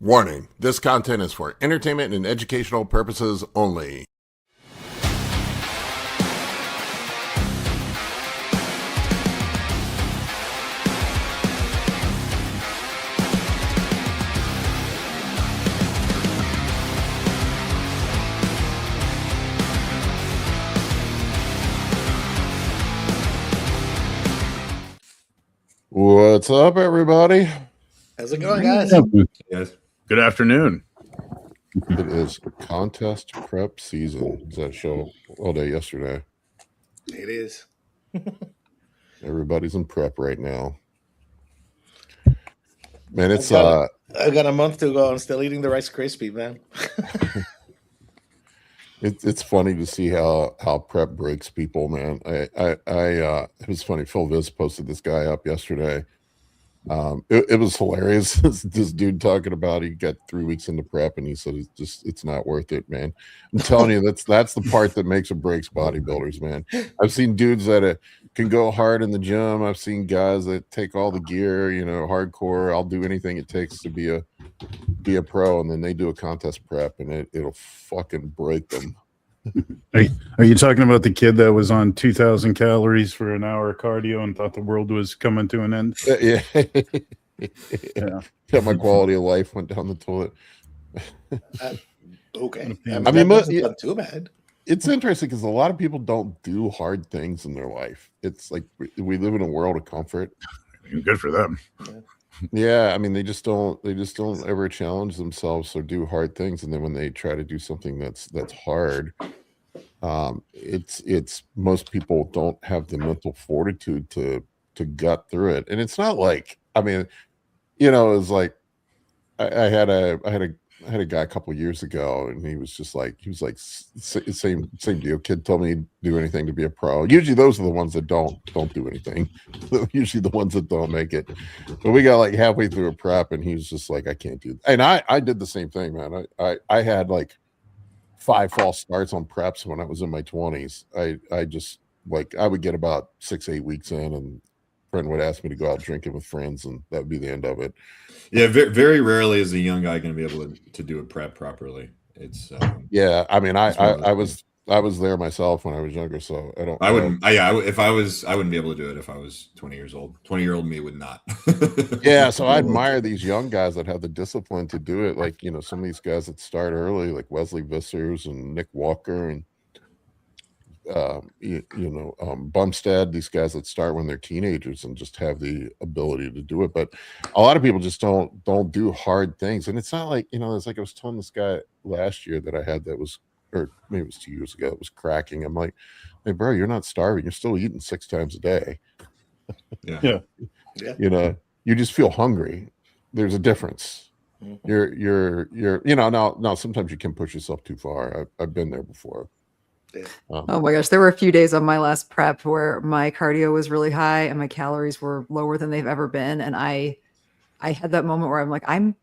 Warning, this content is for entertainment and educational purposes only. What's up, everybody? How's it going, guys? Yes. Good afternoon. It is contest prep season. Is that show all day yesterday? It is. Everybody's in prep right now. Man, it's I got a month to go. I'm still eating the Rice Krispie, man. it's funny to see how prep breaks people, man. It was funny. Phil Viz posted this guy up yesterday. It was hilarious. This dude talking about he got 3 weeks into prep and he said it's not worth it, man. I'm telling you, that's the part that makes or breaks bodybuilders, man. I've seen dudes that can go hard in the gym. I've seen guys that take all the gear, hardcore. I'll do anything it takes to be a pro, and then they do a contest prep and it'll fucking break them. Are you talking about the kid that was on 2,000 calories for an hour of cardio and thought the world was coming to an end? Yeah. Yeah, my quality of life went down the toilet. Okay. I mean, not too bad. It's interesting because a lot of people don't do hard things in their life. It's like we live in a world of comfort. Good for them. Yeah, I mean, they just don't ever challenge themselves or do hard things, and then when they try to do something that's hard, it's most people don't have the mental fortitude to gut through it. And it's not like, I mean, it was like I had a guy a couple of years ago, and he was same deal. Kid told me he'd do anything to be a pro. Usually those are the ones that don't do anything. Usually the ones that don't make it. But we got like halfway through a prep, and he was just like, I can't do that. And I did the same thing, man. I had like 5 false starts on preps when I was in my 20s. I just I would get about 6-8 weeks in, and a friend would ask me to go out drinking with friends, and that would be the end of it. Yeah, very rarely is a young guy going to be able to do a prep properly. It's yeah. I mean, I was there myself when I was younger, so I wouldn't be able to do it if I was 20 years old. 20-year-old me would not. Yeah, so I admire these young guys that have the discipline to do it. Like, some of these guys that start early, like Wesley Vissers and Nick Walker and Bumstead, these guys that start when they're teenagers and just have the ability to do it. But a lot of people just don't do hard things. And it's not like, it's like I was telling this guy last year that I had that was, or maybe it was 2 years ago, it was cracking. I'm like, hey, bro, you're not starving. You're still eating 6 times a day. Yeah. You just feel hungry. There's a difference. Mm-hmm. You're now sometimes you can push yourself too far. I've been there before. Yeah. Oh my gosh, there were a few days on my last prep where my cardio was really high and my calories were lower than they've ever been, and I had that moment where I'm like, I'm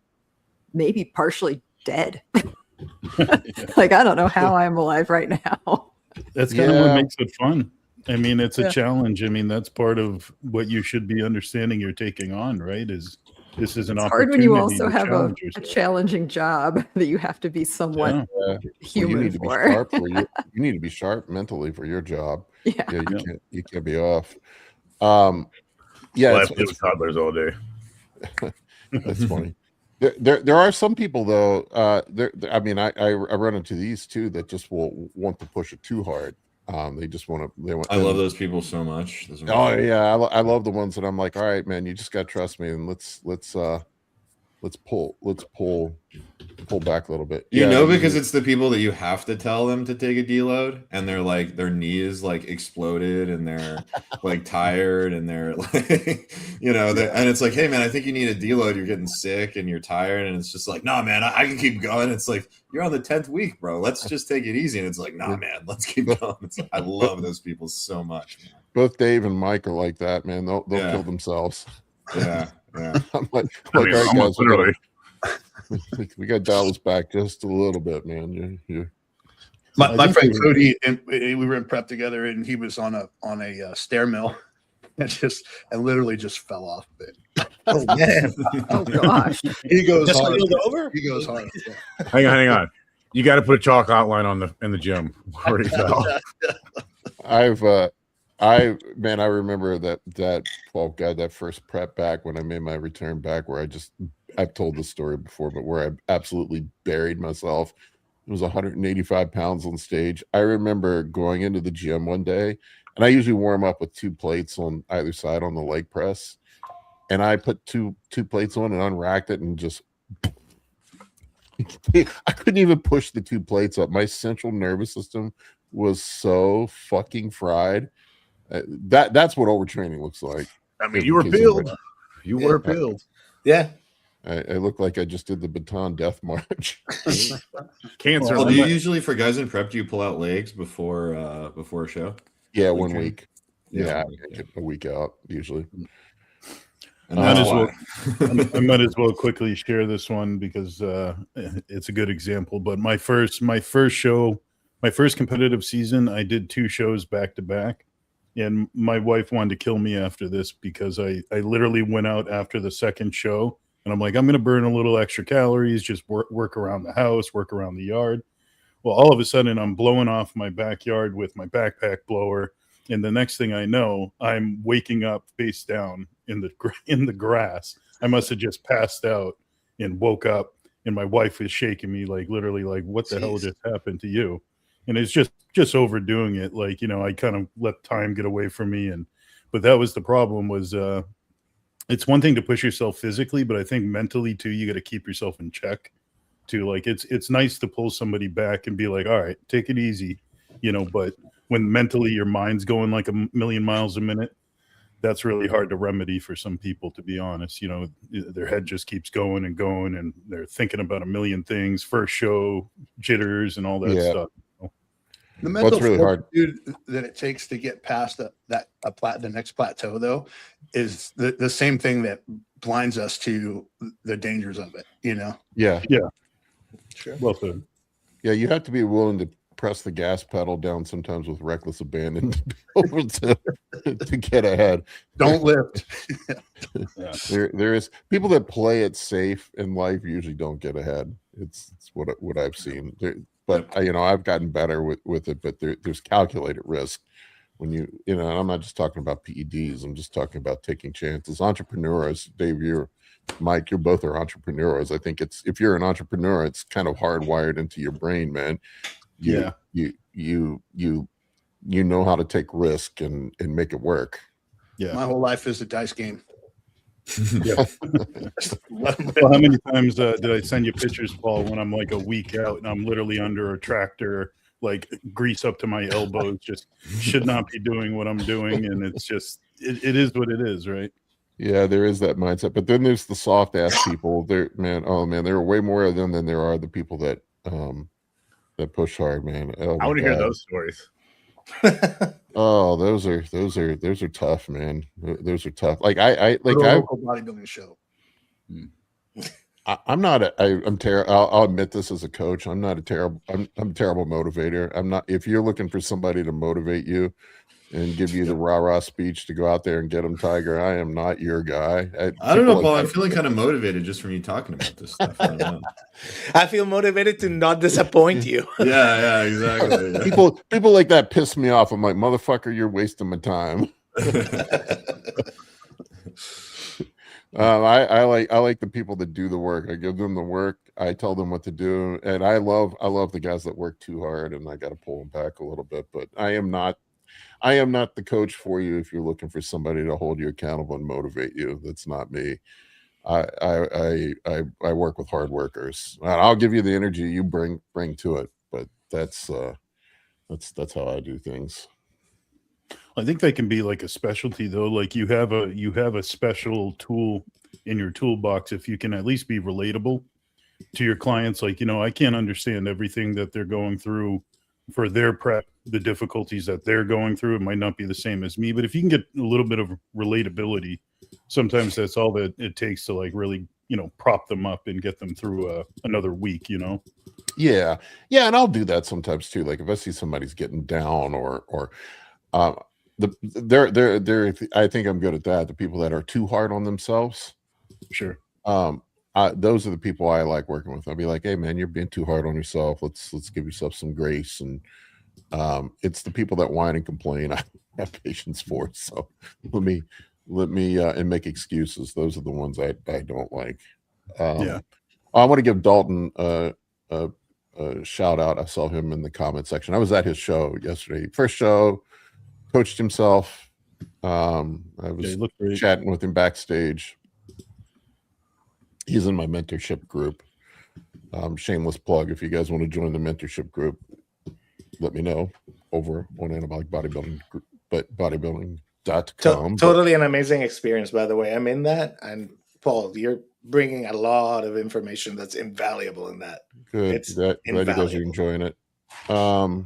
maybe partially dead. Like, I don't know how I'm alive right now. That's kind of what makes it fun. I mean, it's a challenge. I mean, that's part of what you should be understanding you're taking on, right? This is an opportunity. Hard when you also have a challenging job that you have to be somewhat human you need to for. Be sharp you need to be sharp mentally for your job. Yeah, you can't be off. I play with toddlers all day. That's funny. There are some people though. I mean, I run into these too that just will want to push it too hard. They just want to. I love those people so much. Oh yeah, I love the ones that I'm like, all right, man, you just got to trust me, and let's pull back a little bit. Because it's the people that you have to tell them to take a deload, and they're like, their knee is like exploded, and they're like tired, and they're like, and it's like, hey man, I think you need a deload. You're getting sick and you're tired, and it's just like, nah, man, I can keep going. It's like, you're on the 10th week, bro. Let's just take it easy. And it's like, nah, man, let's keep going. Like, I love those people so much, man. Both Dave and Mike are like that, man. They'll kill themselves. Yeah. I'm like, all right, guys, we got to dial this back just a little bit, man. My friend Cody, and we were in prep together, and he was on a stair mill and literally just fell off of it. Oh man, Oh gosh. he goes Just hard. healed over. He goes hard. Hang on. You got to put a chalk outline on in the gym where he fell. I remember that 12 guy, that first prep back when I made my return back, where I've told this story before, but where I absolutely buried myself. It was 185 pounds on stage. I remember going into the gym one day, and I usually warm up with 2 plates on either side on the leg press. And I put two plates on and unracked it and just I couldn't even push the 2 plates up. My central nervous system was so fucking fried. That's what overtraining looks like. I mean, you were peeled. You were peeled. Yeah. I look like I just did the Baton Death March. Cancer. Well, do you usually, for guys in prep, do you pull out legs before a show? Yeah, Like 1 training? week. Yeah, a week out usually. And I that's I might as well quickly share this one because it's a good example. But my first competitive season, I did 2 shows back to back, and my wife wanted to kill me after this because I literally went out after the second show, and I'm like, I'm going to burn a little extra calories, just work around the house, work around the yard. Well, all of a sudden, I'm blowing off my backyard with my backpack blower. And the next thing I know, I'm waking up face down in the grass. I must have just passed out and woke up, and my wife was shaking me like literally like, what the hell just happened to you? And it's just overdoing it. Like, I kind of let time get away from me. But that was the problem was it's one thing to push yourself physically, but I think mentally too, you got to keep yourself in check too. Like it's nice to pull somebody back and be like, all right, take it easy, but when mentally your mind's going like a million miles a minute, that's really hard to remedy for some people, to be honest. Their head just keeps going and going, and they're thinking about a million things, first show jitters and all that stuff. The mental really hard fortitude that it takes to get past the next plateau, though, is the same thing that blinds us to the dangers of it. Yeah. Sure. Well said. Yeah, you have to be willing to press the gas pedal down sometimes with reckless abandon to be able to get ahead. Don't lift. There is people that play it safe in life usually don't get ahead. It's what I've seen. But I've gotten better with it. But there's calculated risk when and I'm not just talking about PEDs. I'm just talking about taking chances. Entrepreneurs, Dave, Mike, you're both are entrepreneurs. I think if you're an entrepreneur, it's kind of hardwired into your brain, man. You know how to take risk and make it work. Yeah. My whole life is a dice game. Yeah. Well, how many times did I send you pictures, Paul, when I'm like a week out and I'm literally under a tractor, like grease up to my elbows, just should not be doing what I'm doing, and it's just it is what it is, right? Yeah, there is that mindset, but then there's the soft ass people. There are way more of them than there are the people that push hard, man. Oh, I want to hear those stories. Oh, those are tough, man. Those are tough. Like A local bodybuilding show. I'm terrible. I'll admit this as a coach. I'm a terrible motivator. I'm not. If you're looking for somebody to motivate you and give you the rah-rah speech to go out there and get them, Tiger, I am not your guy. I don't know, Paul. I'm feeling kind of motivated just from you talking about this stuff. I don't know. I feel motivated to not disappoint you. Yeah, exactly. Yeah. People like that piss me off. I'm like, motherfucker, you're wasting my time. I like the people that do the work. I give them the work. I tell them what to do, and I love the guys that work too hard, and I got to pull them back a little bit. But I am not the coach for you if you're looking for somebody to hold you accountable and motivate you. That's not me. I work with hard workers. I'll give you the energy you bring to it, but that's how I do things. I think they can be like a specialty though. Like you have a special tool in your toolbox if you can at least be relatable to your clients. Like, I can't understand everything that they're going through for their prep, the difficulties that they're going through. It might not be the same as me, but if you can get a little bit of relatability, sometimes that's all that it takes to like really, prop them up and get them through another week, Yeah. Yeah. And I'll do that sometimes too. Like if I see somebody's getting down or they're I think I'm good at that. The people that are too hard on themselves. Sure. Those are the people I like working with. I'll be like, hey man, you're being too hard on yourself. Let's give yourself some grace. And it's the people that whine and complain I have patience for. So let me and make excuses. Those are the ones I don't like. Yeah. I want to give Dalton a shout out. I saw him in the comment section. I was at his show yesterday. First show, coached himself. I was chatting with him backstage. He's in my mentorship group. Shameless plug. If you guys want to join the mentorship group, let me know over on Anabolic Bodybuilding group, but bodybuilding.com. Totally an amazing experience, by the way. I'm in that. And Paul, you're bringing a lot of information that's invaluable in that. Good. It's Glad you guys are invaluable. enjoying it. I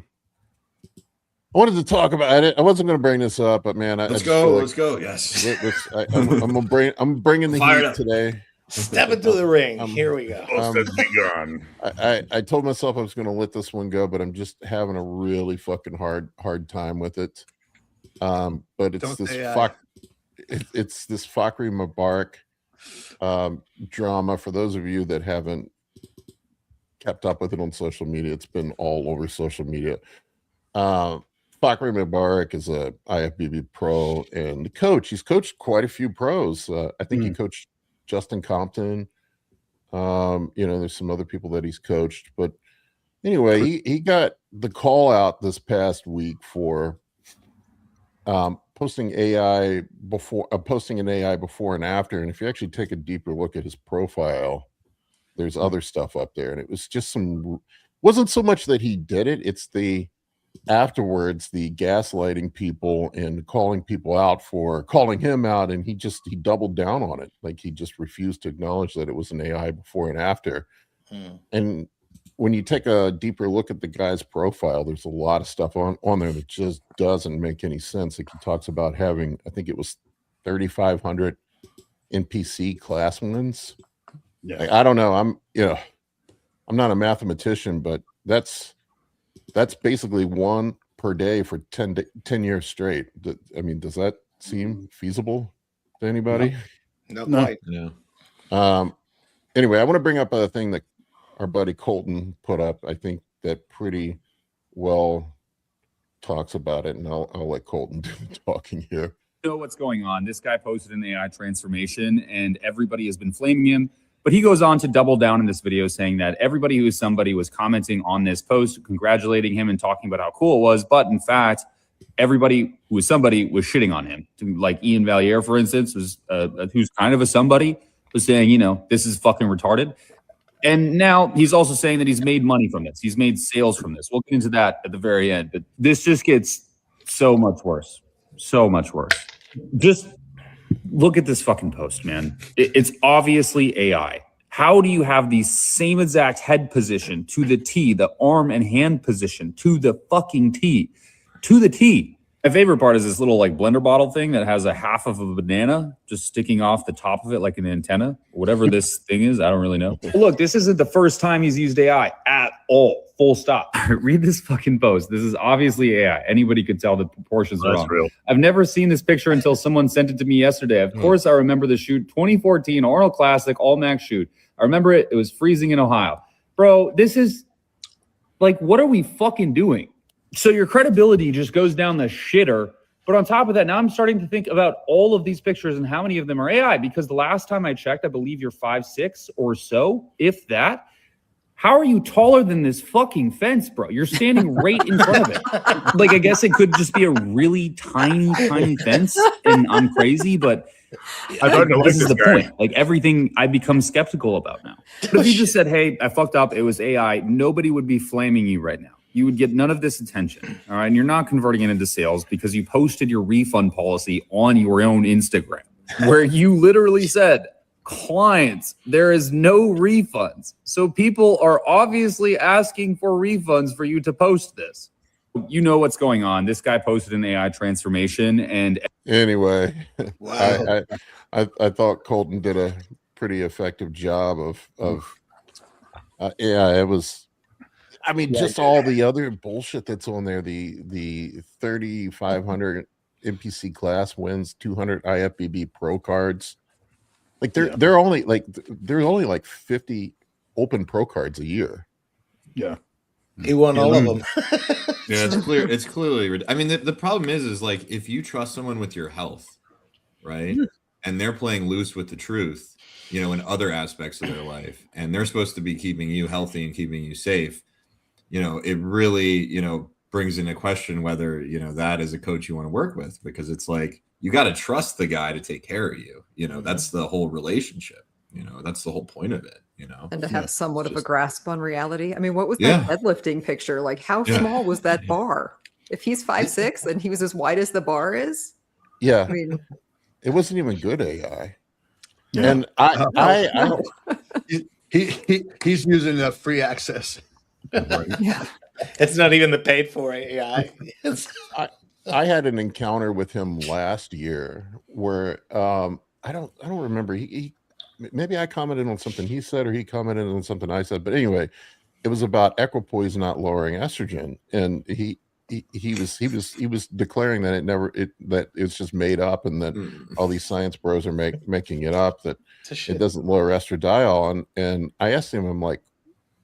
wanted to talk about it. I wasn't going to bring this up, but man, let's go. Yes. I'm bringing the Fired heat up. today. Step into the ring. Here we go. I told myself I was going to let this one go, but I'm just having a really fucking hard time with it. But it's it's this Fakhri Mubarak drama. For those of you that haven't kept up with it on social media, it's been all over social media. Fakhri Mubarak is a IFBB pro and the coach. He's coached quite a few pros. I think he coached Justin Compton. There's some other people that he's coached, but anyway, he got the call out this past week for posting an AI before and after. And if you actually take a deeper look at his profile, there's other stuff up there, and it was just wasn't so much that he did it, it's the afterwards, the gaslighting people and calling people out for calling him out, and he doubled down on it. Like, he just refused to acknowledge that it was an AI before and after. And when you take a deeper look at the guy's profile, there's a lot of stuff on there that just doesn't make any sense. Like, he talks about having, I think it was 3,500 NPC class wins. Yeah. Like, I don't know. I'm not a mathematician, but that's basically one per day for 10 years straight. I mean, does that seem feasible to anybody? No, quite. Yeah. Anyway, I want to bring up a thing that our buddy Colton put up. I think that pretty well talks about it, and I'll let Colton do the talking here. Know what's going on. This guy posted an AI transformation, and everybody has been flaming him. But he goes on to double down in this video, saying that everybody who is somebody was commenting on this post, congratulating him and talking about how cool it was. But in fact, everybody who was somebody was shitting on him. Like Ian Valier, for instance, was who's kind of a somebody, was saying, this is fucking retarded. And now he's also saying that he's made money from this. He's made sales from this. We'll get into that at the very end. But this just gets so much worse. So much worse. Just look at this fucking post, man. It's obviously AI. How do you have the same exact head position to the T, the arm and hand position to the fucking T, to the T? My favorite part is this little like blender bottle thing that has a half of a banana just sticking off the top of it like an antenna, whatever this thing is. I don't really know. Look, this isn't the first time he's used AI at all. Full stop. Read this fucking post. This is obviously AI. Anybody could tell the proportions are wrong. Real. I've never seen this picture until someone sent it to me yesterday. Of course, I remember the shoot, 2014 Arnold Classic All Max shoot. I remember it. It was freezing in Ohio. Bro, this is like, what are we fucking doing? So your credibility just goes down the shitter. But on top of that, now I'm starting to think about all of these pictures and how many of them are AI, because the last time I checked, I believe you're 5'6" or so, if that. How are you taller than this fucking fence, bro? You're standing right in front of it. Like, I guess it could just be a really tiny fence, and I'm crazy, but I don't know. This is the point. Like, everything I become skeptical about now. But if you just said, hey, I fucked up, it was AI, nobody would be flaming you right now. You would get none of this attention, all right? And you're not converting it into sales because you posted your refund policy on your own Instagram, where you literally said, clients, there is no refunds. So people are obviously asking for refunds for you to post this. You know what's going on. This guy posted an AI transformation, and anyway, Wow. I thought Colton did a pretty effective job of it was. I mean, just all the other bullshit that's on there, the 3,500 NPC class wins 200 IFBB pro cards. Like they're only like 50 open pro cards a year. Yeah. He won all of them. Yeah, it's clear. It's clearly. I mean, the problem is like if you trust someone with your health, right, and they're playing loose with the truth, you know, in other aspects of their life, and they're supposed to be keeping you healthy and keeping you safe, you know, it really, you know, brings into question whether, you know, that is a coach you want to work with, because it's like you got to trust the guy to take care of you. You know, that's the whole relationship. You know, that's the whole point of it. You know, And to have somewhat of a grasp on reality. I mean, what was Yeah. that deadlifting picture? Like, how small was that bar? If he's 5'6" and he was as wide as the bar is, Yeah, I mean, it wasn't even good AI. Yeah. And I no. He's using free access. Yeah. It's not even the paid for AI. I had an encounter with him last year where I don't remember. He maybe I commented on something he said, or he commented on something I said. But anyway, it was about equipoise not lowering estrogen, and he was declaring that that it's just made up, and that all these science bros are making it up, that it doesn't lower estradiol. And I asked him, I'm like,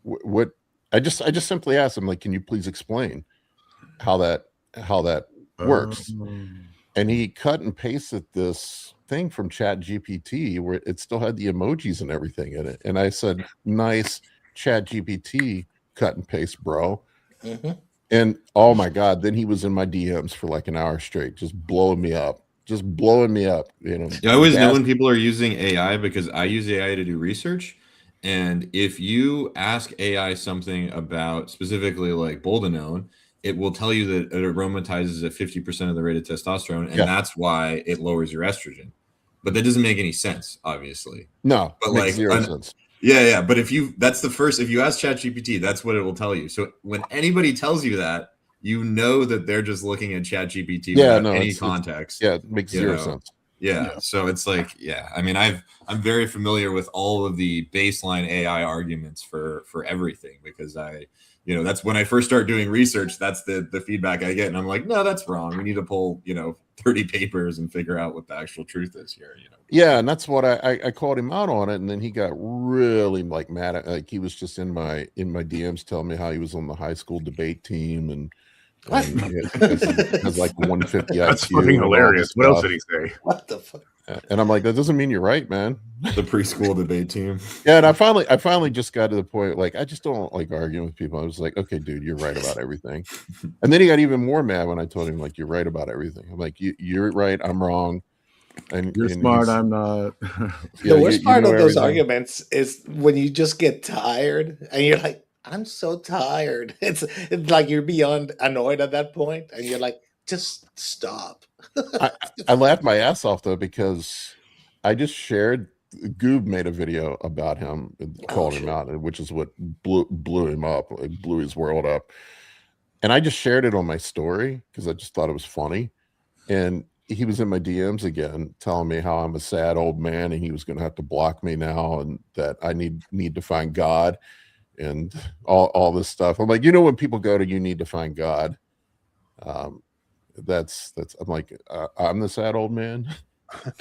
what? I just simply asked him, like, can you please explain how that works? And he cut and pasted this thing from Chat GPT where it still had the emojis and everything in it. And I said, nice Chat GPT cut and paste, bro. And oh my God, then he was in my DMs for like an hour straight, just blowing me up. You know, I always know when people are using AI, because I use AI to do research. And if you ask AI something about specifically like boldenone, it will tell you that it aromatizes at 50% of the rate of testosterone, and that's why it lowers your estrogen. But that doesn't make any sense, obviously. No, but makes zero sense. Yeah. But if you ask ChatGPT, that's what it will tell you. So when anybody tells you that, you know that they're just looking at ChatGPT without any context. It makes zero sense. Yeah. So it's like, I mean, I'm very familiar with all of the baseline AI arguments for everything, because that's when I first start doing research, that's the feedback I get. And I'm like, no, that's wrong. We need to pull, 30 papers and figure out what the actual truth is here, Yeah. And that's what I called him out on it. And then he got really like mad at, like, he was just in my DMs telling me how he was on the high school debate team and has like 150 IQ. That's fucking hilarious. What else did he say? What the fuck? And I'm like, that doesn't mean you're right, man. The preschool debate team. Yeah, and I finally just got to the point, like, I just don't like arguing with people. I was like, okay, dude, you're right about everything. And then he got even more mad when I told him, like, you're right about everything. I'm like, you're right, I'm wrong. And you're smart, I'm not. The worst part of those arguments is when you just get tired and you're like, I'm so tired. It's like you're beyond annoyed at that point, and you're like, just stop. I laughed my ass off though, because I just shared. Goob made a video about him, called him out, which is what blew him up, like blew his world up. And I just shared it on my story because I just thought it was funny. And he was in my DMs again, telling me how I'm a sad old man and he was going to have to block me now, and that I need to find God and all this stuff. I'm like, when people go to you need to find God, that's I'm like, I'm the sad old man.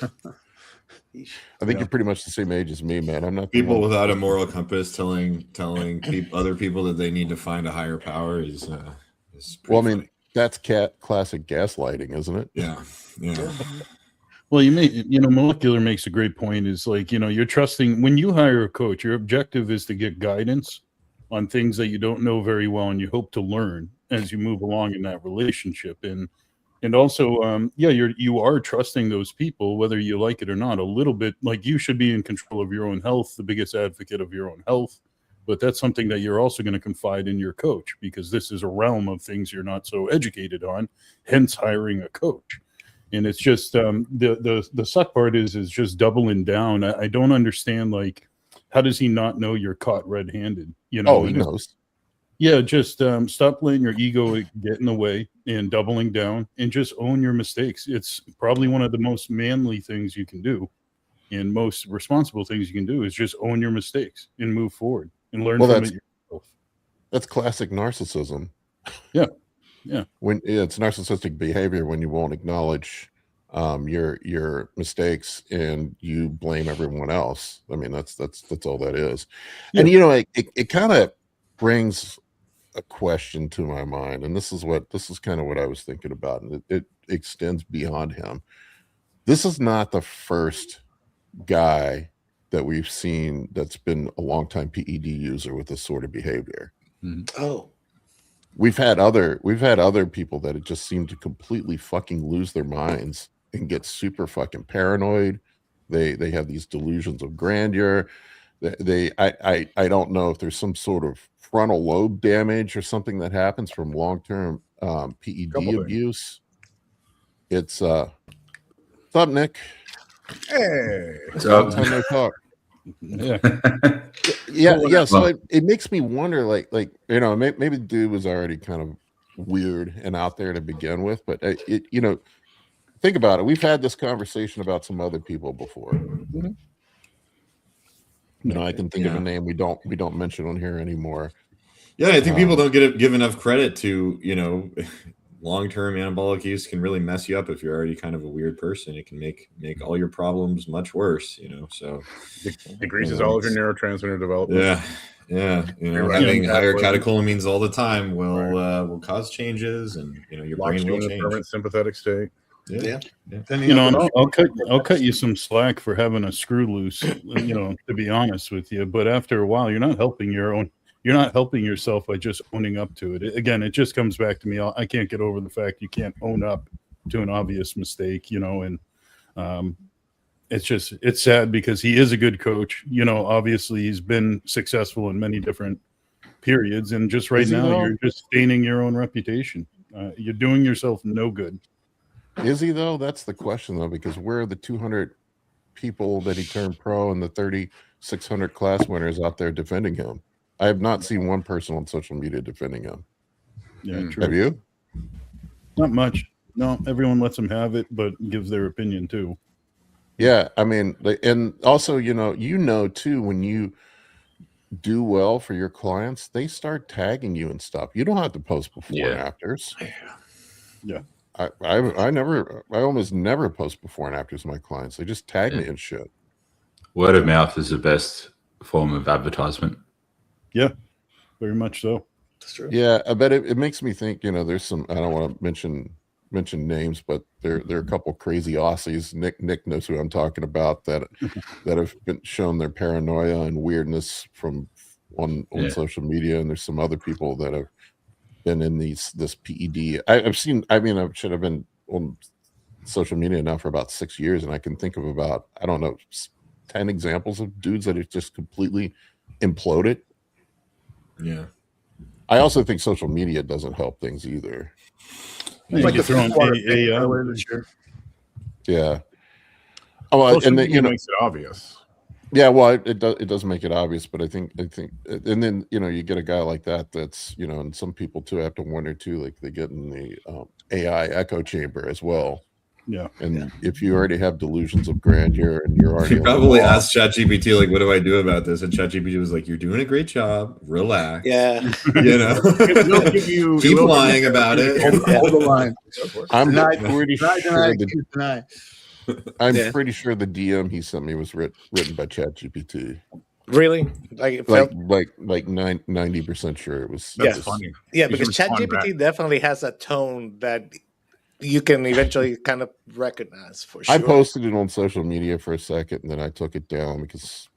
I think you're pretty much the same age as me, man. I'm not people without a moral compass telling other people that they need to find a higher power is well, I mean, funny. That's classic gaslighting, isn't it? Yeah. Well, Molecular makes a great point. Is like, you're trusting when you hire a coach, your objective is to get guidance on things that you don't know very well, and you hope to learn as you move along in that relationship. And also, you are trusting those people, whether you like it or not, a little bit. Like, you should be in control of your own health, the biggest advocate of your own health. But that's something that you're also going to confide in your coach, because this is a realm of things you're not so educated on, hence hiring a coach. And it's just the suck part is just doubling down. I don't understand, like, how does he not know you're caught red-handed? He knows. Yeah, just stop letting your ego get in the way and doubling down, and just own your mistakes. It's probably one of the most manly things you can do, and most responsible things you can do, is just own your mistakes and move forward and learn from it yourself. That's classic narcissism. Yeah. Yeah. When it's narcissistic behavior when you won't acknowledge your mistakes and you blame everyone else. I mean, that's all that is. Yeah. And you know, it kind of brings a question to my mind, and this is kind of what I was thinking about, and it extends beyond him. This is not the first guy that we've seen that's been a longtime PED user with this sort of behavior. Oh, We've had other people that just seem to completely fucking lose their minds and get super fucking paranoid. They have these delusions of grandeur. I don't know if there's some sort of frontal lobe damage or something that happens from long-term PED abuse. It's what's up, Nick? Hey, Long time no talk. Yeah. Yeah. So it makes me wonder, like you know, maybe the dude was already kind of weird and out there to begin with, but you know, think about it. We've had this conversation about some other people before. You know, I can think of a name we don't mention on here anymore. Yeah, I think people don't give enough credit to, you know, long-term anabolic use can really mess you up if you're already kind of a weird person. It can make all your problems much worse, you know. So decreases all of your neurotransmitter development. Yeah. You know, having higher catecholamines all the time will cause changes, and you know, your brain will change. Permanent sympathetic state. Yeah. You know, and I'll cut you some slack for having a screw loose, you know, to be honest with you. But after a while, you're not helping yourself by just owning up to it. Again, it just comes back to me. I can't get over the fact you can't own up to an obvious mistake, you know, and it's sad because he is a good coach. You know, obviously he's been successful in many different periods, and just right now you're just staining your own reputation. You're doing yourself no good. Is he though? That's the question though, because where are the 200 people that he turned pro and the 3,600 class winners out there defending him? I have not seen one person on social media defending him. Yeah, true. Have you? Not much. No, everyone lets them have it, but gives their opinion too. Yeah, I mean, and also, you know too, when you do well for your clients, they start tagging you and stuff. You don't have to post before and afters. Yeah. I almost never post before and afters my clients. They just tag me and shit. Word of mouth is the best form of advertisement. Yeah, very much so. That's true. Yeah, I bet it makes me think, you know, there's some, I don't want to mention names, but there are a couple crazy Aussies. Nick knows who I'm talking about that have been shown their paranoia and weirdness on social media, and there's some other people that have been in this PED. I should have been on social media now for about 6 years, and I can think of about, I don't know, 10 examples of dudes that have just completely imploded. Yeah. I also think social media doesn't help things either. It's like throwing AI this year. Yeah. Oh, well, Social and then, media makes it obvious. Yeah, well, it does make it obvious, but I think, and then, you know, you get a guy like that that's, you know, and some people too have to wonder too, like they get in the AI echo chamber as well. Yeah. And if you already have delusions of grandeur and you're already, you probably asked ChatGPT, like, what do I do about this? And ChatGPT was like, you're doing a great job. Relax. Yeah. You know, keep lying about it. Hold the line. I'm pretty sure Deny. pretty sure the DM he sent me was written by ChatGPT. Really? Like it felt like 90% sure it was. That's funny. Yeah, because ChatGPT definitely has a tone that you can eventually kind of recognize for sure. I posted it on social media for a second, and then I took it down because,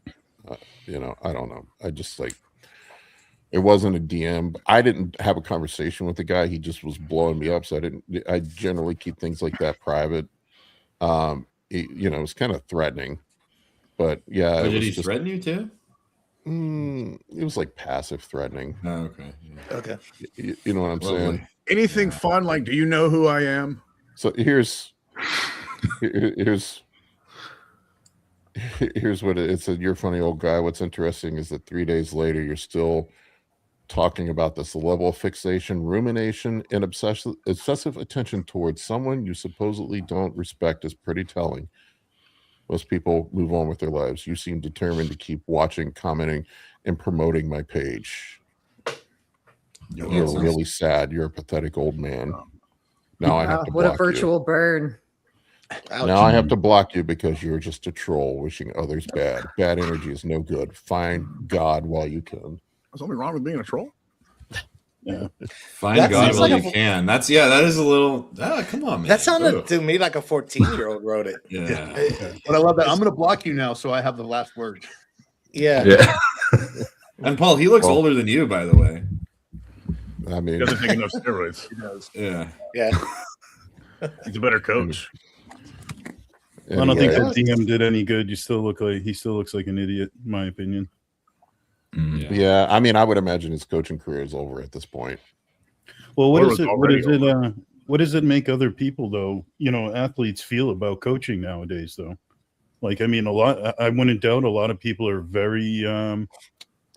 you know, I don't know. I just it wasn't a DM. I didn't have a conversation with the guy. He just was blowing me up. So I generally keep things like that private. You know, it was kind of threatening, but yeah. Did he threaten you too? It was like passive threatening. Oh, okay. Yeah. Okay. You know what I'm saying? Anything fun like, do you know who I am? So here's what it said. You're a funny old guy. What's interesting is that 3 days later, you're still talking about this level of fixation, rumination, and excessive attention towards someone you supposedly don't respect is pretty telling. Most people move on with their lives. You seem determined to keep watching, commenting, and promoting my page. You're really sad. You're a pathetic old man. Now I have to What a block you. virtual burn. Ouch. Now I have to block you because you're just a troll wishing others bad. Bad energy is no good. Find God while you can. There's something wrong with being a troll. Yeah. Find That God seems while like you can. That is a little. Come on, man. That sounded Ugh. to me like a 14-year-old wrote it. Yeah. But I love that. I'm going to block you now, so I have the last word. Yeah. Yeah. And Paul, he looks older than you, by the way. I He mean, doesn't take enough steroids. He does. Yeah. Yeah. He's a better coach. I don't think anyway, that DM did any good. He still looks like an idiot, in my opinion. yeah. I mean, I would imagine his coaching career is over at this point. Well, Or was already what does it make other people though, athletes feel about coaching nowadays though? Like, I mean, I wouldn't doubt a lot of people are very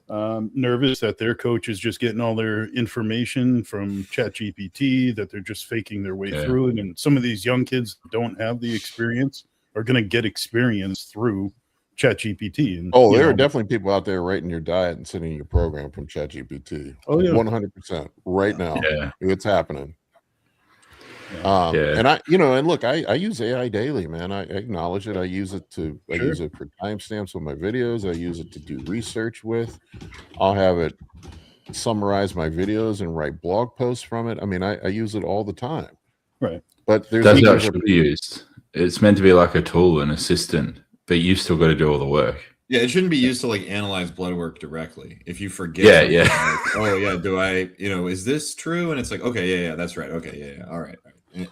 nervous that their coach is just getting all their information from ChatGPT, that they're just faking their way through it. And some of these young kids don't have the experience are going to get experience through ChatGPT. And There are definitely people out there writing your diet and sending your program from ChatGPT. Oh, yeah. 100% right now. Yeah. It's happening. Yeah. And and look, I use AI daily, man. I acknowledge it. I use it I use it for timestamps with my videos. I use it to do research with. I'll have it summarize my videos and write blog posts from it. I mean, I use it all the time. Right. But there's That's how it should be used. It's meant to be like a tool, an assistant, but you've still got to do all the work. Yeah, it shouldn't be used to like analyze blood work directly. If you forget, Yeah. like, oh yeah, do I, is this true? And it's like, okay, yeah, that's right. Okay, yeah, all right.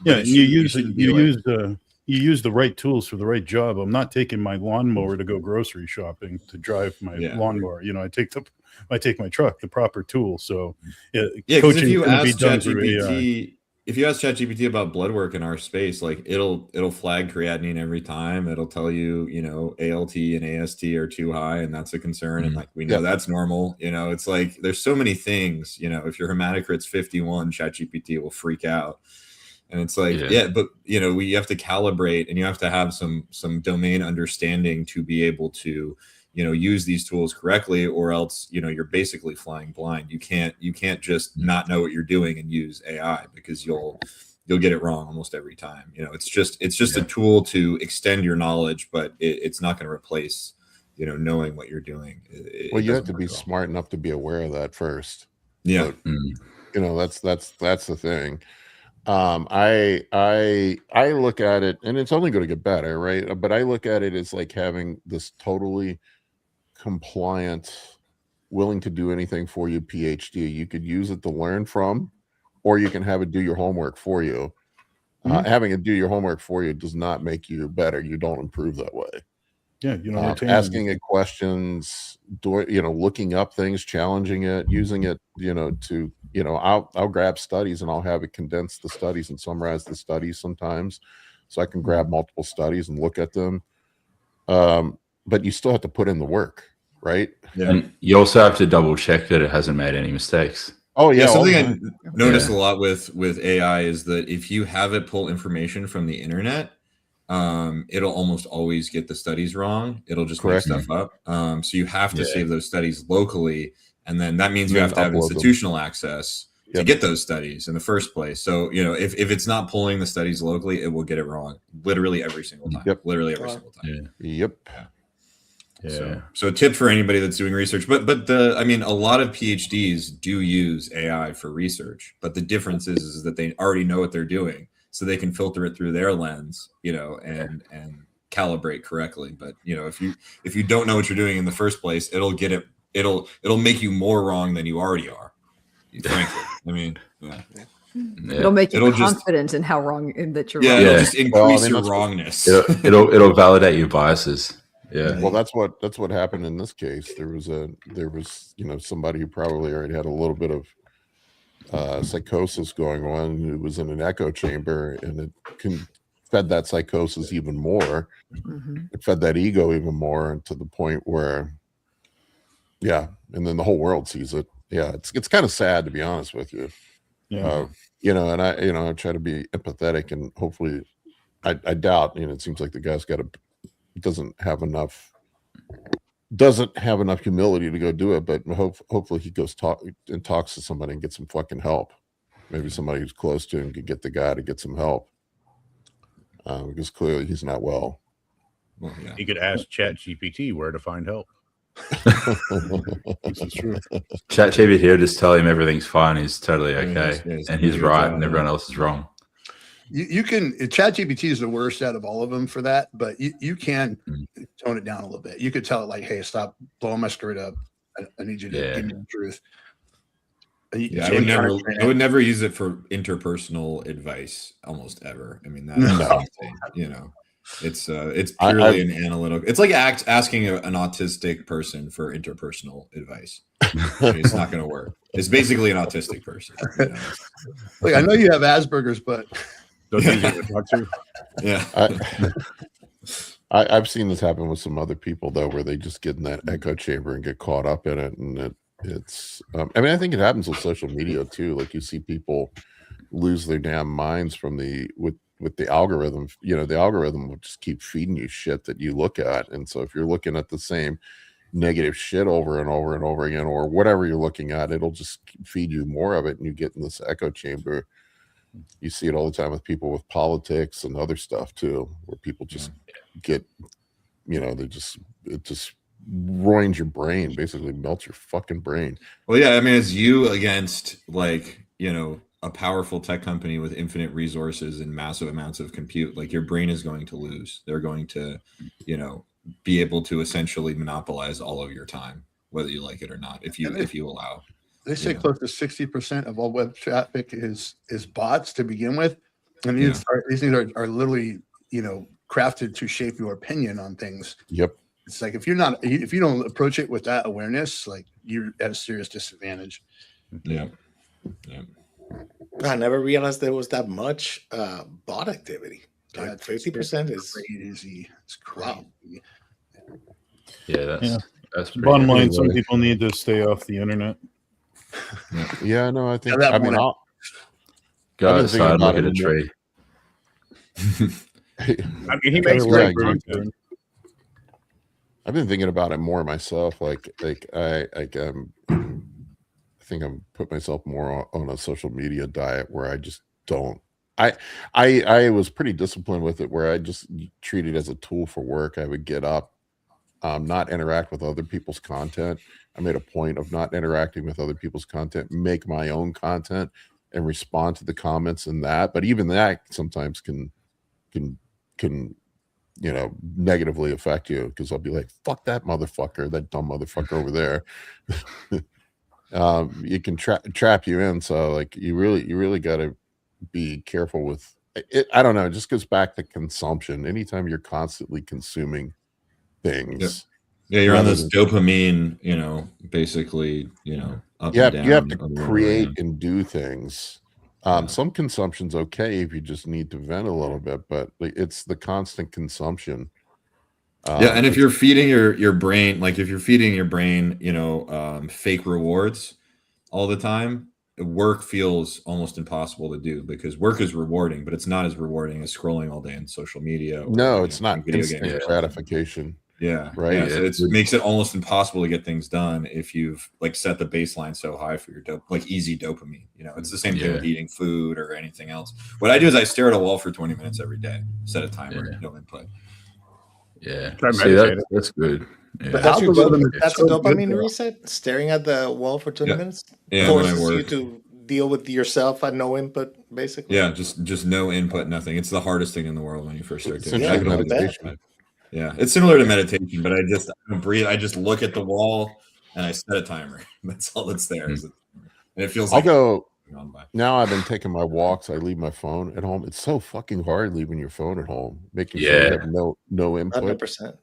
Yeah, you use the right tools for the right job. I'm not taking my lawnmower to go grocery shopping to drive my lawnmower. I take my truck, the proper tool. So because if you ask ChatGPT, about blood work in our space, like it'll flag creatinine every time. It'll tell you, ALT and AST are too high, and that's a concern. And like we know that's normal. It's like there's so many things. If your hematocrit's 51, ChatGPT will freak out. And it's like, but we have to calibrate, and you have to have some domain understanding to be able to, use these tools correctly, or else, you're basically flying blind. You can't just not know what you're doing and use AI, because you'll get it wrong almost every time. It's just a tool to extend your knowledge, but it's not going to replace, knowing what you're doing. You have to be smart enough to be aware of that first. Yeah. But, that's the thing. I look at it, and it's only going to get better, right? But I look at it as like having this totally compliant, willing to do anything for you PhD. You could use it to learn from, or you can have it do your homework for you. Having it do your homework for you does not make you better. You don't improve that way. Yeah, asking it questions, looking up things, challenging it, using it, to, I'll grab studies and I'll have it condense the studies and summarize the studies sometimes, so I can grab multiple studies and look at them. But you still have to put in the work, right? Yeah. And you also have to double check that it hasn't made any mistakes. Oh yeah. Something I noticed a lot with AI is that if you have it pull information from the internet, it'll almost always get the studies wrong. It'll just make stuff up. So you have to save those studies locally, and then that means you have to have institutional access to get those studies in the first place. So if it's not pulling the studies locally, it will get it wrong literally every single time. Literally every single time. So a tip for anybody that's doing research, but a lot of PhDs do use AI for research, but the difference is that they already know what they're doing, so they can filter it through their lens, and calibrate correctly. But if you don't know what you're doing in the first place, it'll make you more wrong than you already are. Frankly, it'll make you confident in how wrong that you're wrong. It'll just increase your wrongness. It'll validate your biases. Yeah. Well, that's what happened in this case. There was somebody who probably already had a little bit of psychosis going on, who was in an echo chamber, and it fed that psychosis even more. It fed that ego even more, and to the point where, and then the whole world sees it. It's kind of sad, to be honest with you. And I try to be empathetic, and hopefully, I doubt. It seems like the guy's doesn't have enough doesn't have enough humility to go do it, but hopefully he goes talks to somebody and gets some fucking help. Maybe somebody who's close to him could get the guy to get some help, because clearly he's not well. Well, yeah. You could ask ChatGPT where to find help. This is true. ChatGPT will just tell him everything's fine. He's totally okay, Yeah, he's and he's doing a good right, job, and everyone else is wrong. You can ChatGPT is the worst out of all of them for that, but you can tone it down a little bit. You could tell it like, "Hey, stop blowing my skirt up. I need you to give me the truth." Yeah, I would never use it for interpersonal advice almost ever. I mean, that's something, you know. It's purely an analytical. It's like asking an autistic person for interpersonal advice. It's not going to work. It's basically an autistic person. You know? Like, I know you have Asperger's, but Those easy to talk to. Yeah. I've seen this happen with some other people though, where they just get in that echo chamber and get caught up in it, and it's. I mean, I think it happens with social media too. Like you see people lose their damn minds from with the algorithm. You know, the algorithm will just keep feeding you shit that you look at, and so if you're looking at the same negative shit over and over and over again, or whatever you're looking at, it'll just feed you more of it, and you get in this echo chamber. You see it all the time with people with politics and other stuff too, where people just get, you know, it just ruins your brain, basically melts your fucking brain. Well, yeah, I mean, it's you against, like, you know, a powerful tech company with infinite resources and massive amounts of compute. Like, your brain is going to lose. They're going to, you know, be able to essentially monopolize all of your time, whether you like it or not, if you allow. they say close to 60% of all web traffic is bots to begin with, and these things are literally, you know, crafted to shape your opinion on things. Yep. It's like if you don't approach it with that awareness, like you're at a serious disadvantage. Yeah. Yeah. I never realized there was that much bot activity. Like 50% is crazy. It's crazy. Yeah, that's pretty Bottom good. line. Some people need to stay off the internet. Yeah, no, I think. Yeah, I mean, Go I've been thinking outside, about look at a it tree. I mean, he makes great content. I've been thinking about it more myself. I think I'm put myself more on a social media diet where I just don't. I was pretty disciplined with it, where I just treat it as a tool for work. I would get up, not interact with other people's content. I made a point of not interacting with other people's content, make my own content, and respond to the comments in that. But even that sometimes can you know, negatively affect you, because I'll be like, fuck that motherfucker, that dumb motherfucker over there. It can trap you in. So like you really got to be careful with it. I don't know. It just goes back to consumption. Anytime you're constantly consuming things. Yeah, you're on this dopamine, you know, basically, you know, up and down. You have to create and do things. Some consumption's okay if you just need to vent a little bit, but it's the constant consumption. And if you're feeding your brain, like if you're feeding your brain, you know, fake rewards all the time, work feels almost impossible to do, because work is rewarding, but it's not as rewarding as scrolling all day on social media. No, it's not instant gratification. Yeah. Right. Yeah, so it makes it almost impossible to get things done if you've like set the baseline so high for your easy dopamine. You know, it's the same thing with eating food or anything else. What I do is I stare at a wall for 20 minutes every day, set a timer, no input. Yeah. See, that's good. Yeah. But that's a dopamine reset. Staring at the wall for 20 minutes forces you to deal with yourself at no input, basically. Yeah, just no input, nothing. It's the hardest thing in the world when you first start doing meditation. Yeah, it's similar to meditation, but I don't breathe. I just look at the wall and I set a timer. That's all that's there. And it feels like now I've been taking my walks. I leave my phone at home. It's so fucking hard leaving your phone at home, making sure you have no input. 100%.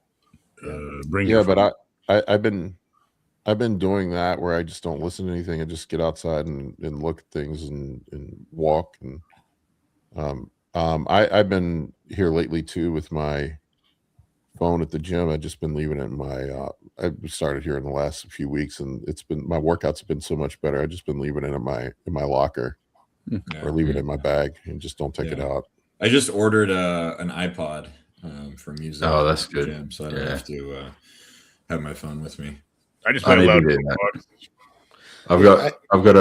But I've been doing that, where I just don't listen to anything. I just get outside and look at things and walk. And I've been here lately too with my phone at the gym. I've just been leaving it in my I started here in the last few weeks, and my workouts have been so much better. I've just been leaving it in my locker, or leave it in my bag, and just don't take it out. I just ordered an iPod for music. Oh, that's good. Gym, so I don't have to have my phone with me. I just I went need allowed to do to that. box. I've got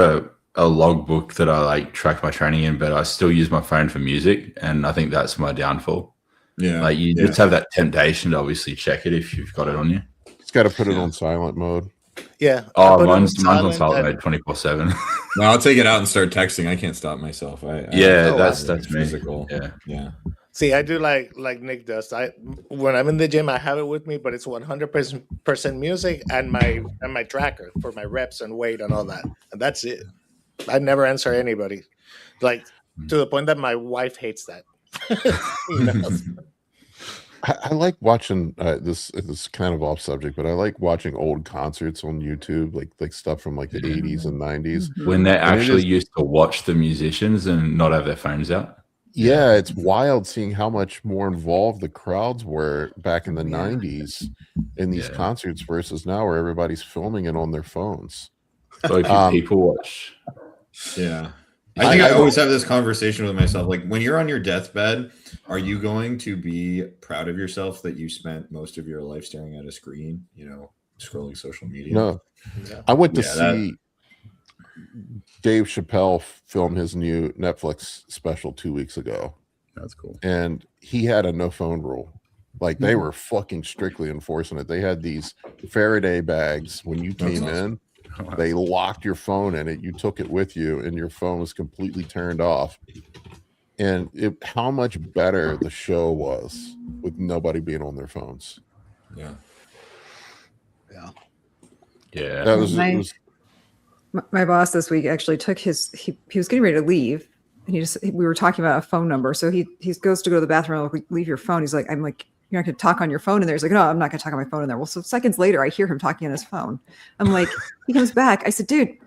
a logbook that I like track my training in, but I still use my phone for music, and I think that's my downfall. Yeah, Like you just have that temptation to obviously check it if you've got it on you. It's got to put it on silent mode. Yeah. Oh, mine's on silent mode 24/7. No, I'll take it out and start texting. I can't stop myself. Yeah, Oh, that's wow. me. Physical. Yeah. See, I do like Nick does. When I'm in the gym, I have it with me, but it's 100% music and my tracker for my reps and weight and all that, and that's it. I never answer anybody, like to the point that my wife hates that. You know? I like watching this is kind of off subject, but I like watching old concerts on YouTube, like stuff from like the 80s and 90s. When they actually used to watch the musicians and not have their phones out. Yeah, it's wild seeing how much more involved the crowds were back in the 90s in these concerts versus now where everybody's filming it on their phones. So if people watch. Yeah. I think I always have this conversation with myself. Like, when you're on your deathbed, are you going to be proud of yourself that you spent most of your life staring at a screen, scrolling social media? No. Yeah. I went to see Dave Chappelle film his new Netflix special 2 weeks ago. That's cool. And he had a no phone rule. Like, they were fucking strictly enforcing it. They had these Faraday bags when you came in. They locked your phone in it. You took it with you, and your phone was completely turned off. And how much better the show was with nobody being on their phones. Yeah. That was, my boss this week actually took he was getting ready to leave, and we were talking about a phone number. So he goes to go to the bathroom. Like, leave your phone. He's like, I'm like, you're not going to talk on your phone in there. He's like, no, I'm not going to talk on my phone in there. Well, so seconds later, I hear him talking on his phone. I'm like, he comes back. I said, dude,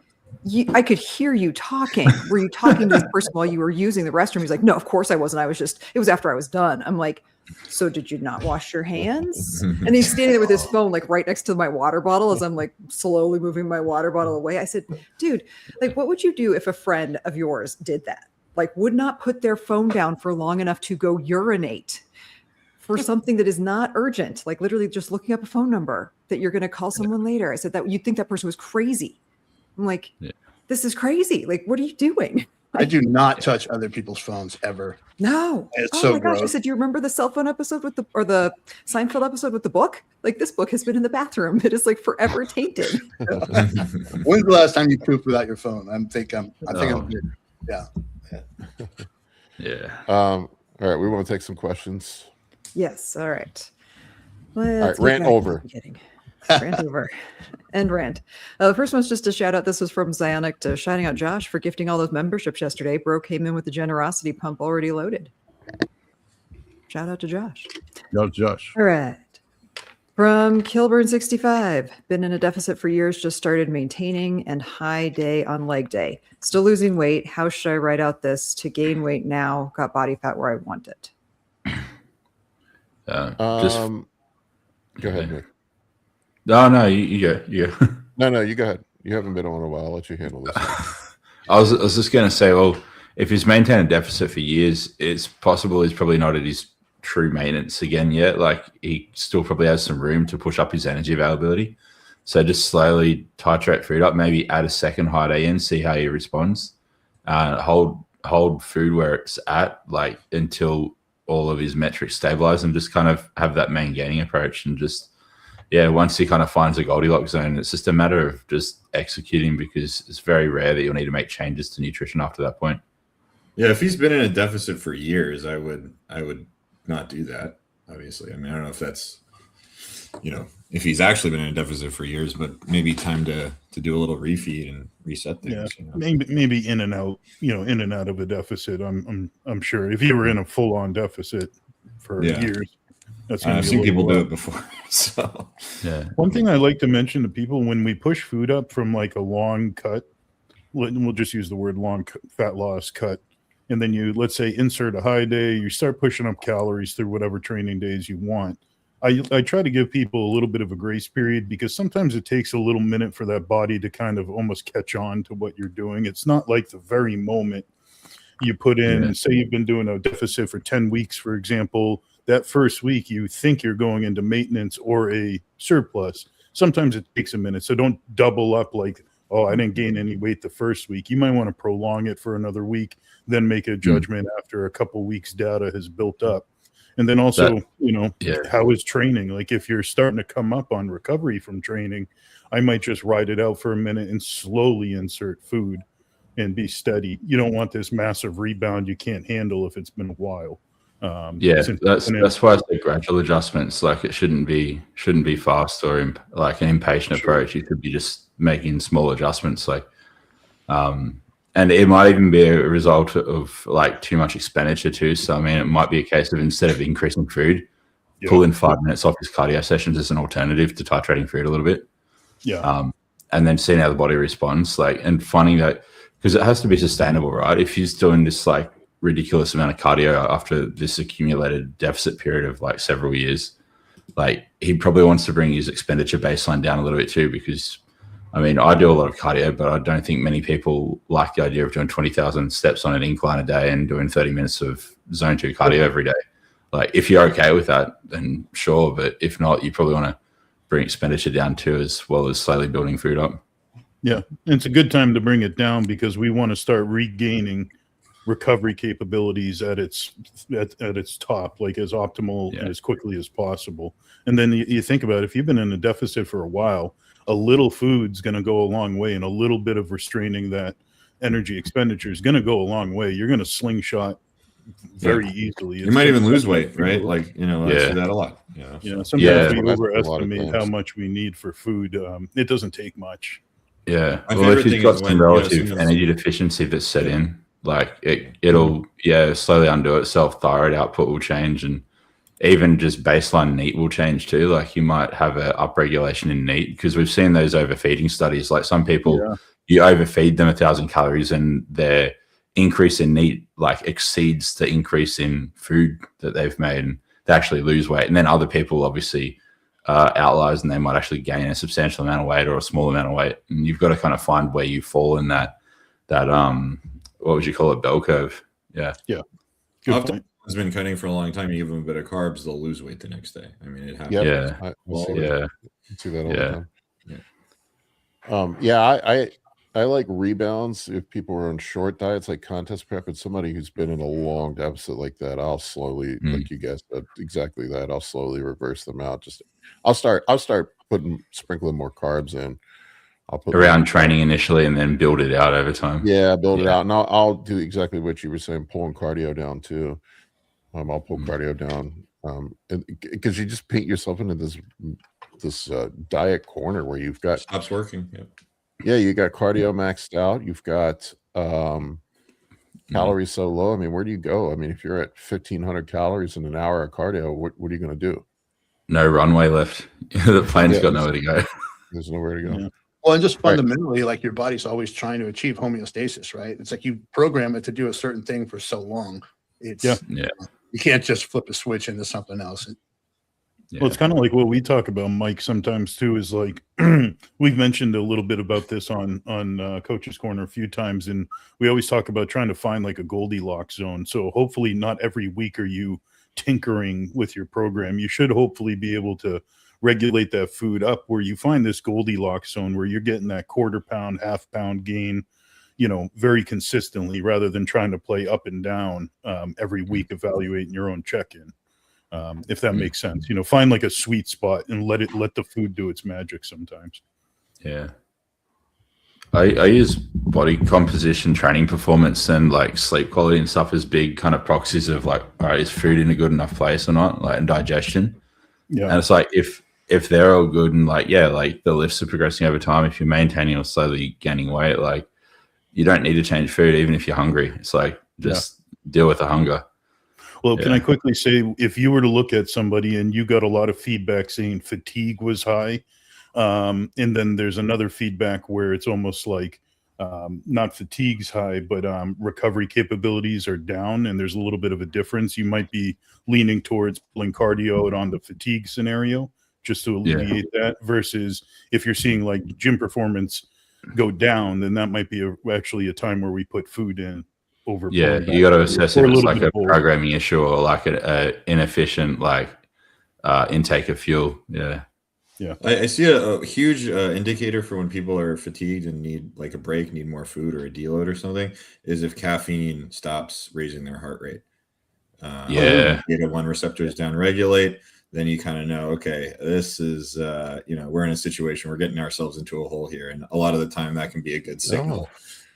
I could hear you talking. Were you talking to this person while you were using the restroom? He's like, no, of course I wasn't. It was after I was done. I'm like, so did you not wash your hands? And he's standing there with his phone, like right next to my water bottle as I'm like slowly moving my water bottle away. I said, dude, like, what would you do if a friend of yours did that? Like, would not put their phone down for long enough to go urinate for something that is not urgent, like literally just looking up a phone number that you're going to call someone later. I said that you'd think that person was crazy. I'm like, this is crazy. Like, what are you doing? I do not touch other people's phones ever. No. It's my gosh. I said, do you remember the cell phone episode or the Seinfeld episode with the book? Like, this book has been in the bathroom. It is like forever tainted. When's the last time you pooped without your phone? I think I'm good. Yeah. all right, we want to take some questions. Yes. All right. All right, rant over. Rant over. End rant. The first one's just a shout out. This was from Zionic to shouting out Josh for gifting all those memberships yesterday. Bro came in with the generosity pump already loaded. Shout out to Josh. No, Josh. All right. From Kilburn65, been in a deficit for years, just started maintaining and high day on leg day. Still losing weight. How should I write out this to gain weight now? Got body fat where I want it. Go ahead, Nick. No, you go. No, you go ahead. You haven't been on a while. I'll let you handle this. I was just going to say, well, if he's maintained a deficit for years, it's possible he's probably not at his true maintenance again yet. Like, he still probably has some room to push up his energy availability. So just slowly titrate food up, maybe add a second high day in, see how he responds. Hold food where it's at, like, until all of his metrics stabilize, and just kind of have that main gaining approach. And just, once he kind of finds a Goldilocks zone, it's just a matter of just executing, because it's very rare that you'll need to make changes to nutrition after that point. Yeah, if he's been in a deficit for years, I would not do that, obviously. I mean, I don't know if that's, if he's actually been in a deficit for years, but maybe time to do a little refeed and reset things. Yeah, maybe in and out, in and out of a deficit. I'm sure if you were in a full on deficit for years, that's I've seen people do it before. So one thing I like to mention to people, when we push food up from like a long cut, we'll just use the word long fat loss cut, and then you, let's say, insert a high day, you start pushing up calories through whatever training days you want. I try to give people a little bit of a grace period, because sometimes it takes a little minute for that body to kind of almost catch on to what you're doing. It's not like the very moment you put in, say you've been doing a deficit for 10 weeks, for example, that first week you think you're going into maintenance or a surplus. Sometimes it takes a minute. So don't double up like, oh, I didn't gain any weight the first week. You might want to prolong it for another week, then make a judgment after a couple weeks data has built up. And then also, how is training? Like if you're starting to come up on recovery from training, I might just ride it out for a minute and slowly insert food and be steady. You don't want this massive rebound you can't handle if it's been a while. That's why I say gradual adjustments. Like it shouldn't be fast or like an impatient approach. You could be just making small adjustments. Like, and it might even be a result of like too much expenditure too. So I mean, it might be a case of instead of increasing food, pull in 5 minutes off his cardio sessions as an alternative to titrating food a little bit. And then seeing how the body responds. Like, and finding that, because it has to be sustainable, right? If he's doing this like ridiculous amount of cardio after this accumulated deficit period of like several years, like he probably wants to bring his expenditure baseline down a little bit too, because I mean, I do a lot of cardio, but I don't think many people like the idea of doing 20,000 steps on an incline a day and doing 30 minutes of zone 2 cardio every day. Like if you're okay with that, then sure. But if not, you probably want to bring expenditure down too, as well as slowly building food up. Yeah. And it's a good time to bring it down because we want to start regaining recovery capabilities at its top, like as optimal and as quickly as possible. And then you think about it, if you've been in a deficit for a while, a little food's going to go a long way, and a little bit of restraining that energy expenditure is going to go a long way. You're going to slingshot very easily. You might even lose weight, right? Like, I see that a lot. Sometimes we overestimate how much we need for food. It doesn't take much. Yeah. Well, if you've got some relative energy deficiency that's set in, like it'll slowly undo itself. Thyroid output will change, and even just baseline NEAT will change too. Like you might have an upregulation in NEAT because we've seen those overfeeding studies. Like some people, you overfeed them 1,000 calories and their increase in NEAT like exceeds the increase in food that they've made, and they actually lose weight. And then other people obviously outliers, and they might actually gain a substantial amount of weight or a small amount of weight. And you've got to kind of find where you fall in that what would you call it, bell curve? Yeah. Good point. Has been cutting for a long time. You give them a bit of carbs, they'll lose weight the next day. I mean, it happens. I see that all the time. I like rebounds. If people are on short diets like contest prep, and somebody who's been in a long deficit like that, I'll slowly, like you guys said, exactly that. I'll slowly reverse them out. I'll start sprinkling more carbs in. I'll put around training initially and then build it out over time. Yeah, build it out. And I'll do exactly what you were saying, pulling cardio down too. I'll pull cardio down because you just paint yourself into this diet corner where you've got stops working. You got cardio maxed out. You've got calories so low. I mean, where do you go? I mean, if you're at 1,500 calories in an hour of cardio, what are you going to do? No runway left. The plane's got nowhere to go. There's nowhere to go. Yeah. Well, and just fundamentally, like your body's always trying to achieve homeostasis, right? It's like you program it to do a certain thing for so long. It's you can't just flip a switch into something else. Well, it's kind of like what we talk about, Mike, sometimes too, is like we've mentioned a little bit about this on Coach's Corner a few times, and we always talk about trying to find like a Goldilocks zone. So hopefully not every week are you tinkering with your program. You should hopefully be able to regulate that food up where you find this Goldilocks zone where you're getting that quarter pound, half pound gain, very consistently, rather than trying to play up and down every week, evaluating your own check-in. If that makes sense, find like a sweet spot and let the food do its magic sometimes. Yeah. I use body composition, training performance, and like sleep quality and stuff as big kind of proxies of like, all right, is food in a good enough place or not? Like, and digestion. Yeah. And it's like, if they're all good and like the lifts are progressing over time, if you're maintaining or slowly gaining weight, like you don't need to change food even if you're hungry. It's like just deal with the hunger. Well, can I quickly say, if you were to look at somebody and you got a lot of feedback saying fatigue was high, and then there's another feedback where it's almost like not fatigue's high, but recovery capabilities are down, and there's a little bit of a difference. You might be leaning towards pulling cardio out on the fatigue scenario just to alleviate that, versus if you're seeing like gym performance go down, then that might be actually a time where we put food in. over. Yeah, you got to assess if it's like a programming issue or like an inefficient like intake of fuel. Yeah. Yeah, I see a huge indicator for when people are fatigued and need like a break, need more food or a deload or something, is if caffeine stops raising their heart rate. Beta-1 receptors downregulate, then you kind of know, okay, this is we're in a situation, we're getting ourselves into a hole here, and a lot of the time that can be a good signal.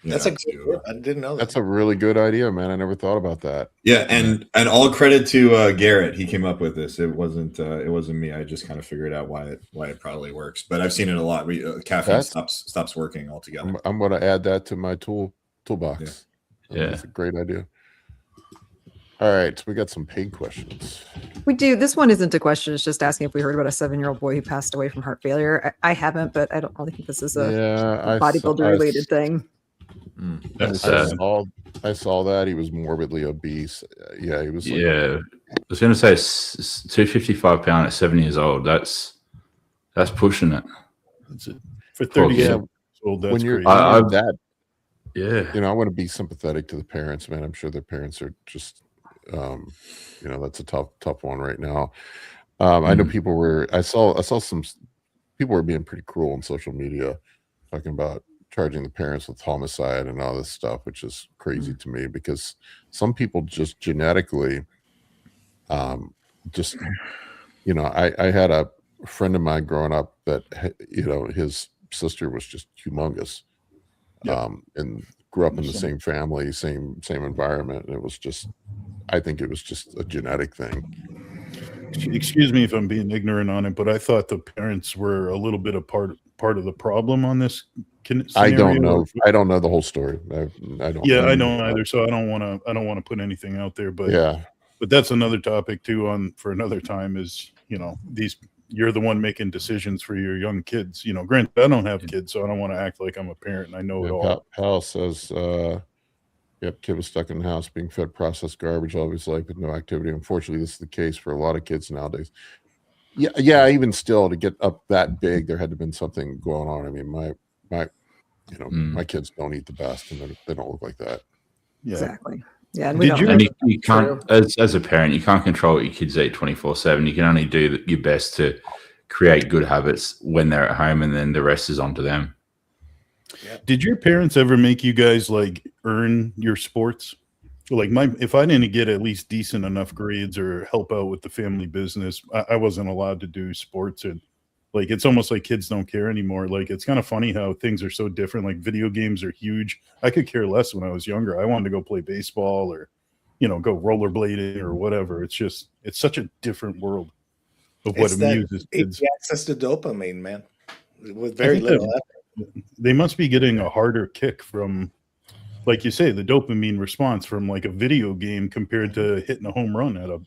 That's a good tip. I didn't know that. That's a really good idea, man. I never thought about that. Yeah, and all credit to Garrett. He came up with this. It wasn't me. I just kind of figured out why it probably works. But I've seen it a lot. Caffeine stops working altogether. I'm going to add that to my toolbox. Yeah, that's a great idea. All right, so we got some paid questions. We do. This one isn't a question. It's just asking if we heard about a 7-year-old boy who passed away from heart failure. I haven't, but I don't really think this is a bodybuilder related thing. I saw that he was morbidly obese. Yeah, he was. I was going to say 255 pound at 7 years old. That's pushing it. That's it. For 30 years old, that's crazy. I want to be sympathetic to the parents, man. I'm sure their parents are just, that's a tough one right now. I know I saw some people were being pretty cruel on social media, talking about charging the parents with homicide and all this stuff, which is crazy to me, because some people just genetically, I had a friend of mine growing up that, his sister was just humongous, and grew up in the same family, same environment. And I think it was just a genetic thing. Excuse me if I'm being ignorant on it, but I thought the parents were a little bit of part of the problem on this scenario. I don't know. I don't know the whole story. I don't. Yeah, I don't either. So I don't want to put anything out there. But but that's another topic too for another time. Is you're the one making decisions for your young kids. Granted, I don't have kids, so I don't want to act like I'm a parent and I know it all. Pal says, kid was stuck in the house being fed processed garbage all of his life with no activity. Unfortunately, this is the case for a lot of kids nowadays. Yeah. Even still, to get up that big, there had to have been something going on. I mean, my kids don't eat the best, and they don't look like that. Yeah. Exactly. Yeah, and you can't, as a parent, you can't control what your kids eat 24/7. You can only do your best to create good habits when they're at home, and then the rest is on to them. Yeah. Did your parents ever make you guys earn your sports? If I didn't get at least decent enough grades or help out with the family business, I wasn't allowed to do sports. And it's almost like kids don't care anymore. It's kind of funny how things are so different. Video games are huge. I could care less when I was younger. I wanted to go play baseball or, go rollerblading or whatever. It's such a different world of what amuses kids. Access to dopamine, man, with very little effort. They must be getting a harder kick from, like you say, the dopamine response from a video game compared to hitting a home run at a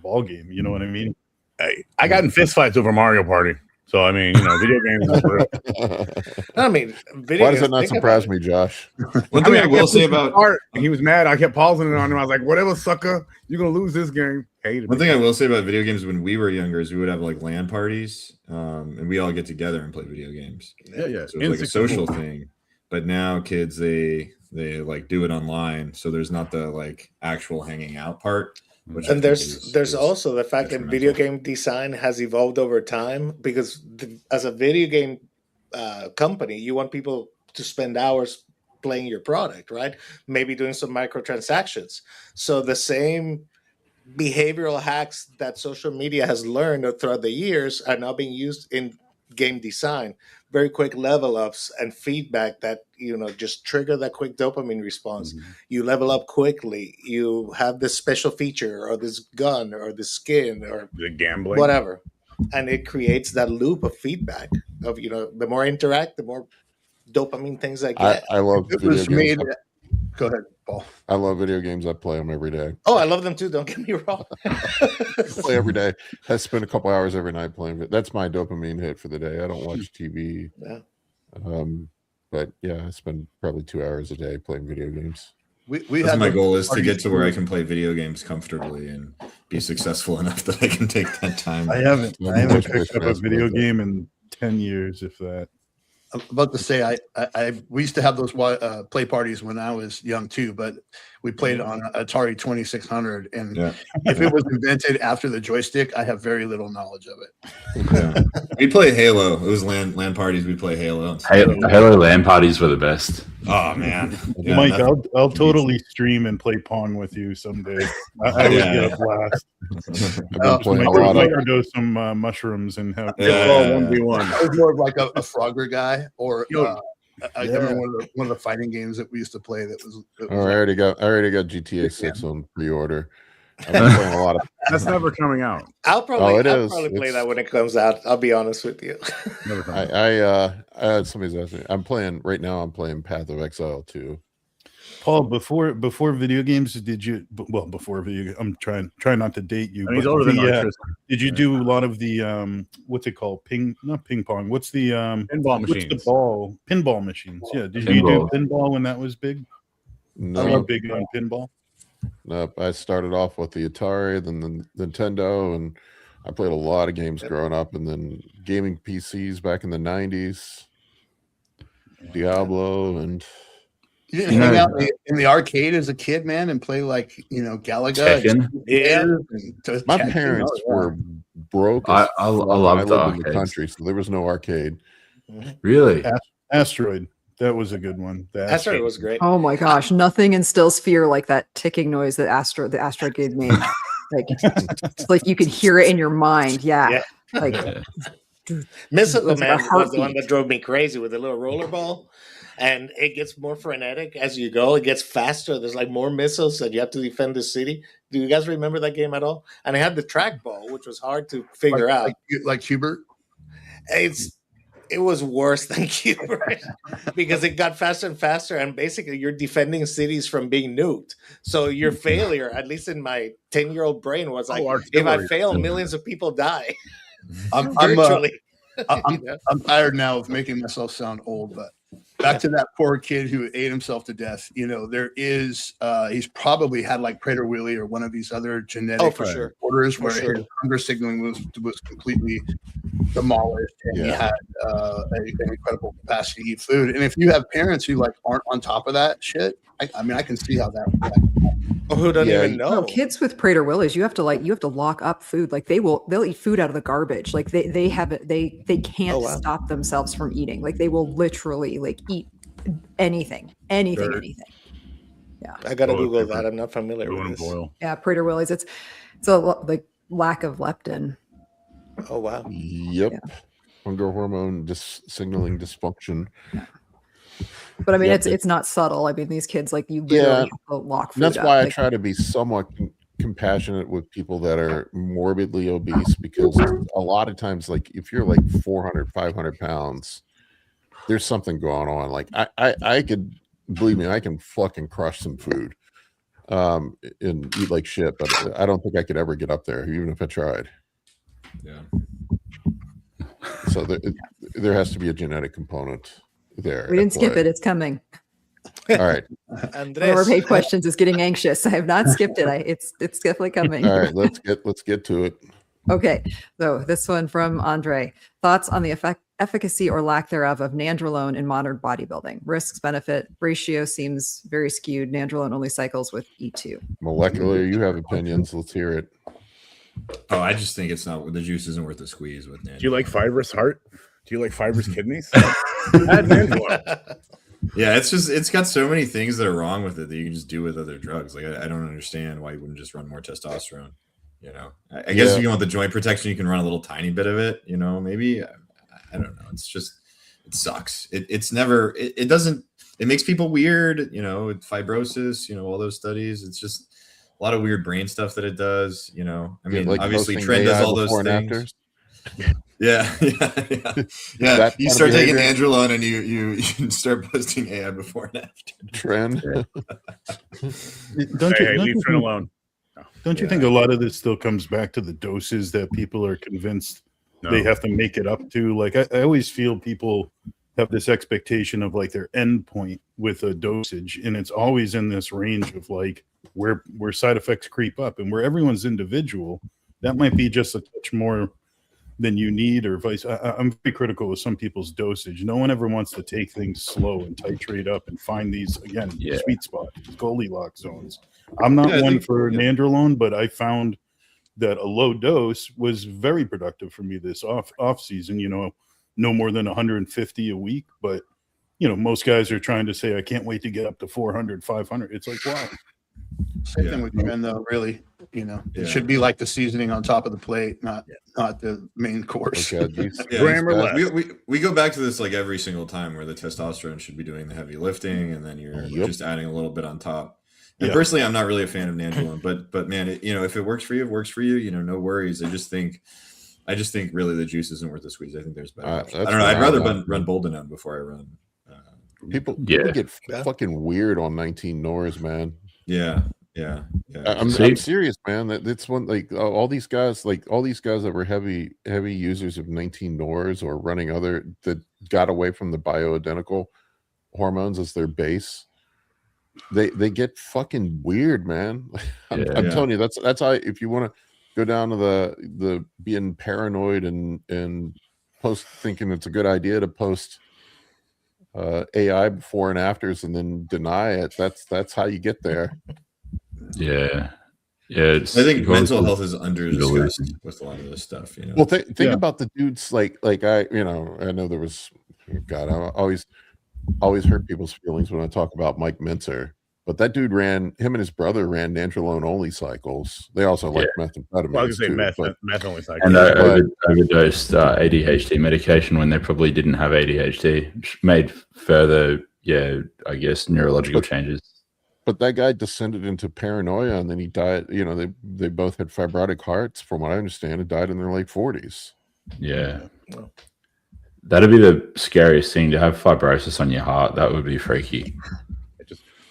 ball game. You know what I mean? I got in fistfights over Mario Party. So, I mean, video games are real. Why does it not surprise me, Josh? One thing I will say about he was mad. I kept pausing it on him. I was like, whatever, sucker, you're going to lose this game. One thing I will say about video games when we were younger is we would have LAN parties, and we all get together and play video games. Yeah. So it was a social thing. But now kids, they do it online. So there's not the actual hanging out part. And there's also the fact that video game design has evolved over time, because as a video game company, you want people to spend hours playing your product, right? Maybe doing some microtransactions. So the same behavioral hacks that social media has learned throughout the years are now being used in game design. Very quick level ups and feedback that just trigger that quick dopamine response. You level up quickly. You have this special feature or this gun or the skin or the gambling, whatever, and it creates that loop of feedback of the more I interact, the more dopamine things I get. I love video games. Go ahead, Paul. I love video games. I play them every day. Oh, I love them too. Don't get me wrong. Play every day. I spend a couple hours every night playing. That's my dopamine hit for the day. I don't watch TV. Yeah. But I spend probably 2 hours a day playing video games. That's my goal, is to get to where I can play video games comfortably and be successful enough that I can take that time. I haven't picked up a video game in 10 years, if that. I'm about to say we used to have those play parties when I was young too, but We played on Atari 2600, and Yeah. if it was invented after the joystick, I have very little knowledge of it. Yeah. We play Halo. It was LAN parties. We play Halo. Halo LAN parties were the best. Oh man, yeah, Mike, I'll totally stream and play Pong with you someday. I would get a blast. I've been playing a lot of overdose some mushrooms and have 1v1. I was more of like a Frogger guy, or I remember one of the fighting games that we used to play. That was I already got GTA 6 on pre-order. I've been playing a lot of. That's never coming out. I'll probably It's- play that when it comes out. I'll be honest with you. Never coming out. Somebody's asking me. I'm playing right now. I'm playing Path of Exile 2. Paul, before video games, did you? Well, before video, I'm trying not to date you. And he's but older than the, Tristan. did you do a lot of the what's it called? Not ping pong. What's the Pinball what's machines. the ball? Pinball machines. Yeah. Did you do Pinball. pinball when that was big? Were you No, big on pinball? nope. I started off with the Atari, then the Nintendo, and I played a lot of games growing up, and then gaming PCs back in the 90s, Diablo, and You didn't hang out in the arcade as a kid, man, and play like Galaga. Tekken. my parents were broke. I as fuck when love the lived in the arcades. country, so there was no arcade. Really? Asteroid. That was a good one. The Asteroid was great. Oh my gosh, nothing instills fear like that ticking noise that the asteroid gave me. Like, it's like you could hear it in your mind. Yeah. Like Missile It was like a Command was the one heartbeat. that drove me crazy with the little roller ball. And it gets more frenetic as you go. It gets faster. There's like more missiles and you have to defend the city. Do you guys remember that game at all? And I had the trackball, which was hard to figure out. like Hubert. It was worse than Cubert because it got faster and faster, and basically you're defending cities from being nuked. So your failure, at least in my 10-year-old brain, was like, if I fail, millions of people die. Virtually. I'm tired now of making myself sound old, but back to that poor kid who ate himself to death. There is he's probably had like Prader-Willi or one of these other genetic disorders where his hunger signaling was completely demolished, and he had an incredible capacity to eat food. And if you have parents who like aren't on top of that shit, I mean, I can see how that. Or who doesn't even know? No, kids with Prader-Willis, you have to lock up food. Like they'll eat food out of the garbage. Like they can't stop themselves from eating. Like they will literally like eat anything. Yeah. I gotta Google that. I'm not familiar with this. Yeah, Prader-Willis. It's a like lack of leptin. Oh wow. Yep. Hunger hormone signaling dysfunction. But I mean, it's not subtle. I mean, these kids, like you literally have to lock food That's up. why I Like, try to be somewhat compassionate with people that are morbidly obese, because a lot of times, like if you're like 400, 500 pounds, there's something going on. Like I could, believe me, I can fucking crush some food and eat like shit, but I don't think I could ever get up there, even if I tried. Yeah. So there has to be a genetic component there. we didn't skip it. It's coming. All right. More paid questions is getting anxious. I have not skipped it. It's definitely coming. All right. Let's get to it. Okay. So this one from Andre. Thoughts on the efficacy or lack thereof of nandrolone in modern bodybuilding? Risks benefit ratio seems very skewed. Nandrolone only cycles with E2. Molecular, you have opinions. Let's hear it. Oh, I just think it's not, the juice isn't worth the squeeze with Nandrolone. Do you like fibrous heart? Do you like fibrous kidneys? Add Nandrolone. Yeah, it's got so many things that are wrong with it that you can just do with other drugs. Like I don't understand why you wouldn't just run more testosterone. I guess if you want the joint protection, you can run a little tiny bit of it. Maybe I don't know. It's just, it sucks. It doesn't. It makes people weird. Fibrosis. All those studies. It's just a lot of weird brain stuff that it does. I mean, like obviously, posting Trend does AI all those before and things. afters? Yeah. That You kind start of taking behavior? Nandrolone and you start posting AI before and after. Trend. Leave Trent alone. Don't you think a lot of this still comes back to the doses that people are convinced they have to make it up to? Like I always feel people have this expectation of like their end point with a dosage, and it's always in this range of like where side effects creep up, and where everyone's individual. That might be just a touch more than you need, or vice. I'm very critical of some people's dosage. No one ever wants to take things slow and titrate up and find these, again, sweet spots, Goldilocks zones. I'm not one for nandrolone, but I found that a low dose was very productive for me this off season. You know, no more than 150 a week, but you know, most guys are trying to say, I can't wait to get up to 400, 500. It's like, wow. Same thing with men, though. Really, you know, it should be like the seasoning on top of the plate, not the main course. Okay, we go back to this like every single time, where the testosterone should be doing the heavy lifting, and then you're just adding a little bit on top. And personally, I'm not really a fan of nandrolone, but man, you know, if it works for you, it works for you. You know, no worries. I just think really the juice isn't worth the squeeze. I think there's better. I don't know. I'd rather run Boldenone before I run. People get fucking weird on 19 Nors, man. Yeah. I'm serious, man. That's one, like all these guys that were heavy users of 19 Nors or running other that got away from the bioidentical hormones as their base. They get fucking weird, man. I'm telling you, that's how, if you want to go down to the being paranoid and post thinking it's a good idea to post AI before and afters and then deny it, that's how you get there. I think mental health is under discussed with a lot of this stuff, you know. Well, think about the dudes like I, you know, I know there was, God, I always hurt people's feelings when I talk about Mike Mincer, but that dude him and his brother ran nandrolone only cycles. They also like methamphetamine. Well, I was going to say meth only cycles. And overdosed ADHD medication when they probably didn't have ADHD, which made further, I guess, neurological changes. But that guy descended into paranoia, and then he died. You know, they both had fibrotic hearts, from what I understand, and died in their late 40s. Yeah. That'd be the scariest thing, to have fibrosis on your heart. That would be freaky.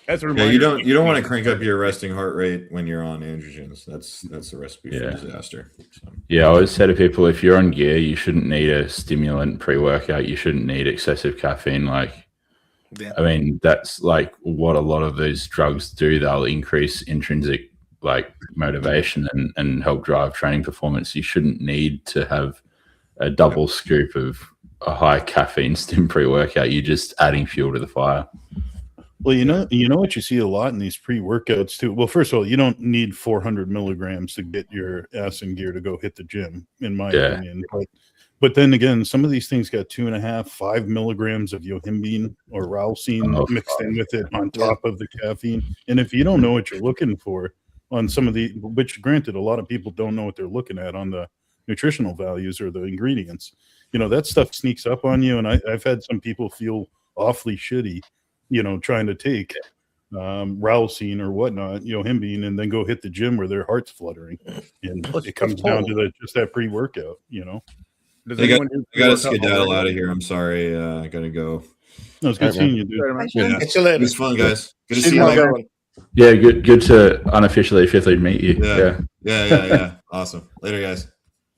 You don't want to crank up your resting heart rate when you're on androgens. That's a recipe for disaster. So. Yeah, I always say to people, if you're on gear, you shouldn't need a stimulant pre-workout. You shouldn't need excessive caffeine. I mean, that's like what a lot of these drugs do. They'll increase intrinsic motivation and help drive training performance. You shouldn't need to have a double scoop of a high caffeine stim pre-workout. You're just adding fuel to the fire. Well, you know what you see a lot in these pre-workouts too. Well, first of all, you don't need 400 milligrams to get your ass in gear to go hit the gym, in my opinion. But then again, some of these things got 2.5, 5 milligrams of yohimbine or ralsine mixed in with it on top of the caffeine. And if you don't know what you're looking for on some of the, which granted, a lot of people don't know what they're looking at on the nutritional values or the ingredients, you know, that stuff sneaks up on you. And I've had some people feel awfully shitty, you know, trying to take ralsine or whatnot, yohimbine, and then go hit the gym where their heart's fluttering. And it comes down to just that pre-workout, you know. I got to skedaddle out of here. I'm sorry. I got to go. No, it's good seeing you, dude. Catch you later. It was fun, guys. Good to see you. Yeah, good to unofficially fifthly meet you. Yeah. Awesome. Later, guys.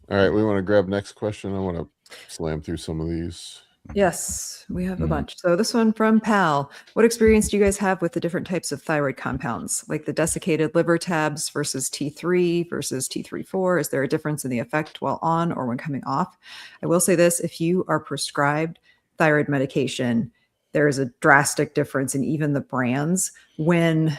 All right, we want to grab next question. I want to slam through some of these. Yes, we have a bunch. So this one from Pal. What experience do you guys have with the different types of thyroid compounds, like the desiccated liver tabs versus T3 versus T3/4? Is there a difference in the effect while on or when coming off? I will say this, if you are prescribed thyroid medication, there is a drastic difference in even the brands when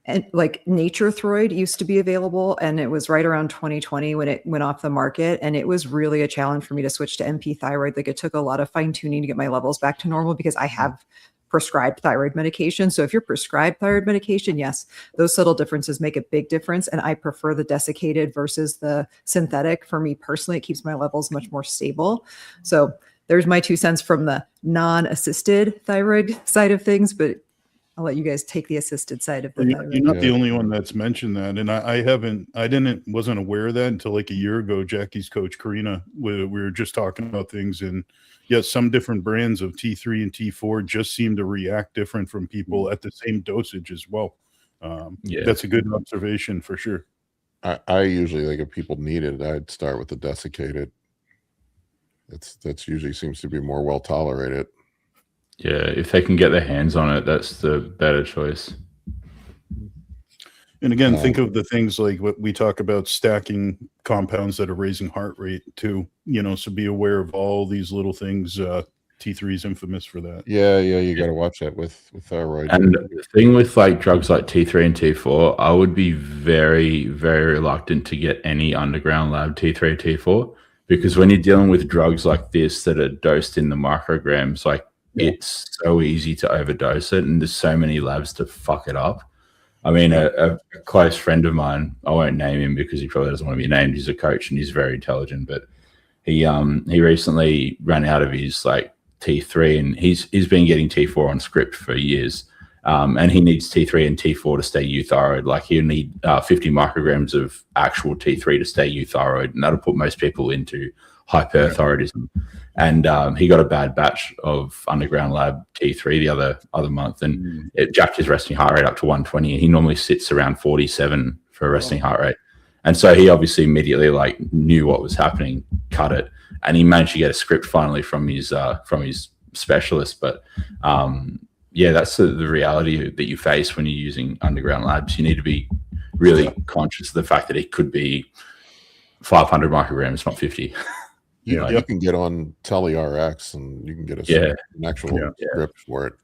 and like Nature Throid used to be available, and it was right around 2020 when it went off the market, and it was really a challenge for me to switch to NP Thyroid. Like, it took a lot of fine tuning to get my levels back to normal because I have prescribed thyroid medication. So if you're prescribed thyroid medication, yes, those subtle differences make a big difference. And I prefer the desiccated versus the synthetic. For me personally, it keeps my levels much more stable. So there's my 2 cents from the non-assisted thyroid side of things, but I'll let you guys take the assisted side of the thyroid. You're not the only one that's mentioned that. And I wasn't aware of that until like a year ago. Jackie's coach, Karina, we were just talking about things, and yes, some different brands of T3 and T4 just seem to react different from people at the same dosage as well. That's a good observation for sure. I usually, like, if people need it, I'd start with the desiccated. That's usually seems to be more well tolerated. Yeah, if they can get their hands on it, that's the better choice. And again, think of the things like what we talk about, stacking compounds that are raising heart rate too, so be aware of all these little things. T3 is infamous for that. Yeah, you got to watch that with thyroid. And the thing with like drugs like T3 and T4, I would be very, very reluctant to get any underground lab T3 or T4, because when you're dealing with drugs like this that are dosed in the micrograms, like it's so easy to overdose it, and there's so many labs to fuck it up. I mean, a close friend of mine, I won't name him because he probably doesn't want to be named. He's a coach and he's very intelligent, but he recently ran out of his like T3, and he's been getting T4 on script for years, and he needs T3 and T4 to stay euthyroid. Like he'll need 50 micrograms of actual T3 to stay euthyroid, and that'll put most people into hyperthyroidism. And he got a bad batch of underground lab T3 the other month, and it jacked his resting heart rate up to 120. And he normally sits around 47 for a resting heart rate. And so he obviously immediately like knew what was happening, cut it, and he managed to get a script finally from his specialist. But that's the reality that you face when you're using underground labs. You need to be really conscious of the fact that it could be 500 micrograms, not 50. You can get on TeleRx and you can get an actual script for it.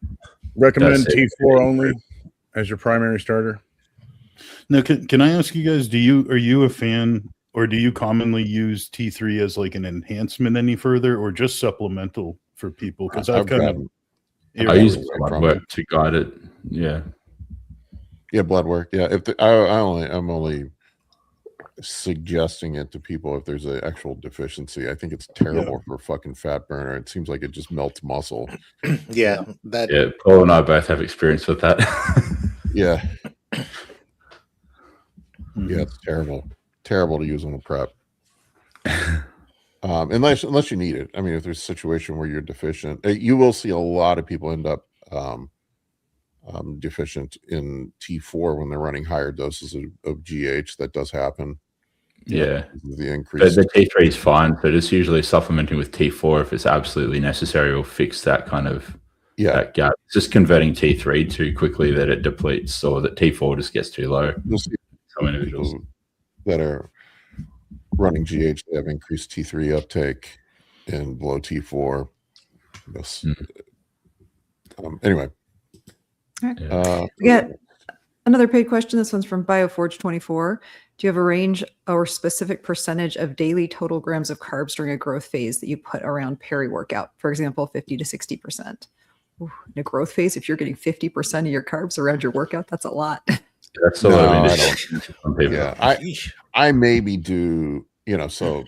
Recommend T4 only as your primary starter. Now, can I ask you guys, are you a fan, or do you commonly use T3 as like an enhancement any further, or just supplemental for people? Because I use blood work to guide it. Yeah, blood work. Yeah, I'm only suggesting it to people if there's an actual deficiency. I think it's terrible for a fucking fat burner. It seems like it just melts muscle. Paul and I both have experience with that. Yeah, it's terrible to use on a prep. Unless you need it. I mean, if there's a situation where you're deficient, you will see a lot of people end up deficient in T4 when they're running higher doses of GH. That does happen. Yeah, the increase. The T3 is fine, but it's usually supplementing with T4 if it's absolutely necessary, will fix that kind of that gap. It's just converting T3 too quickly that it depletes, or that T4 just gets too low. You'll see some individuals that are running GH, they have increased T3 uptake and below T4. Yes. Anyway. All right. We got another paid question. This one's from Bioforge24. Do you have a range or specific percentage of daily total grams of carbs during a growth phase that you put around peri-workout? For example, 50 to 60%. In a growth phase, if you're getting 50% of your carbs around your workout, that's a lot. That's a lot. I maybe do, so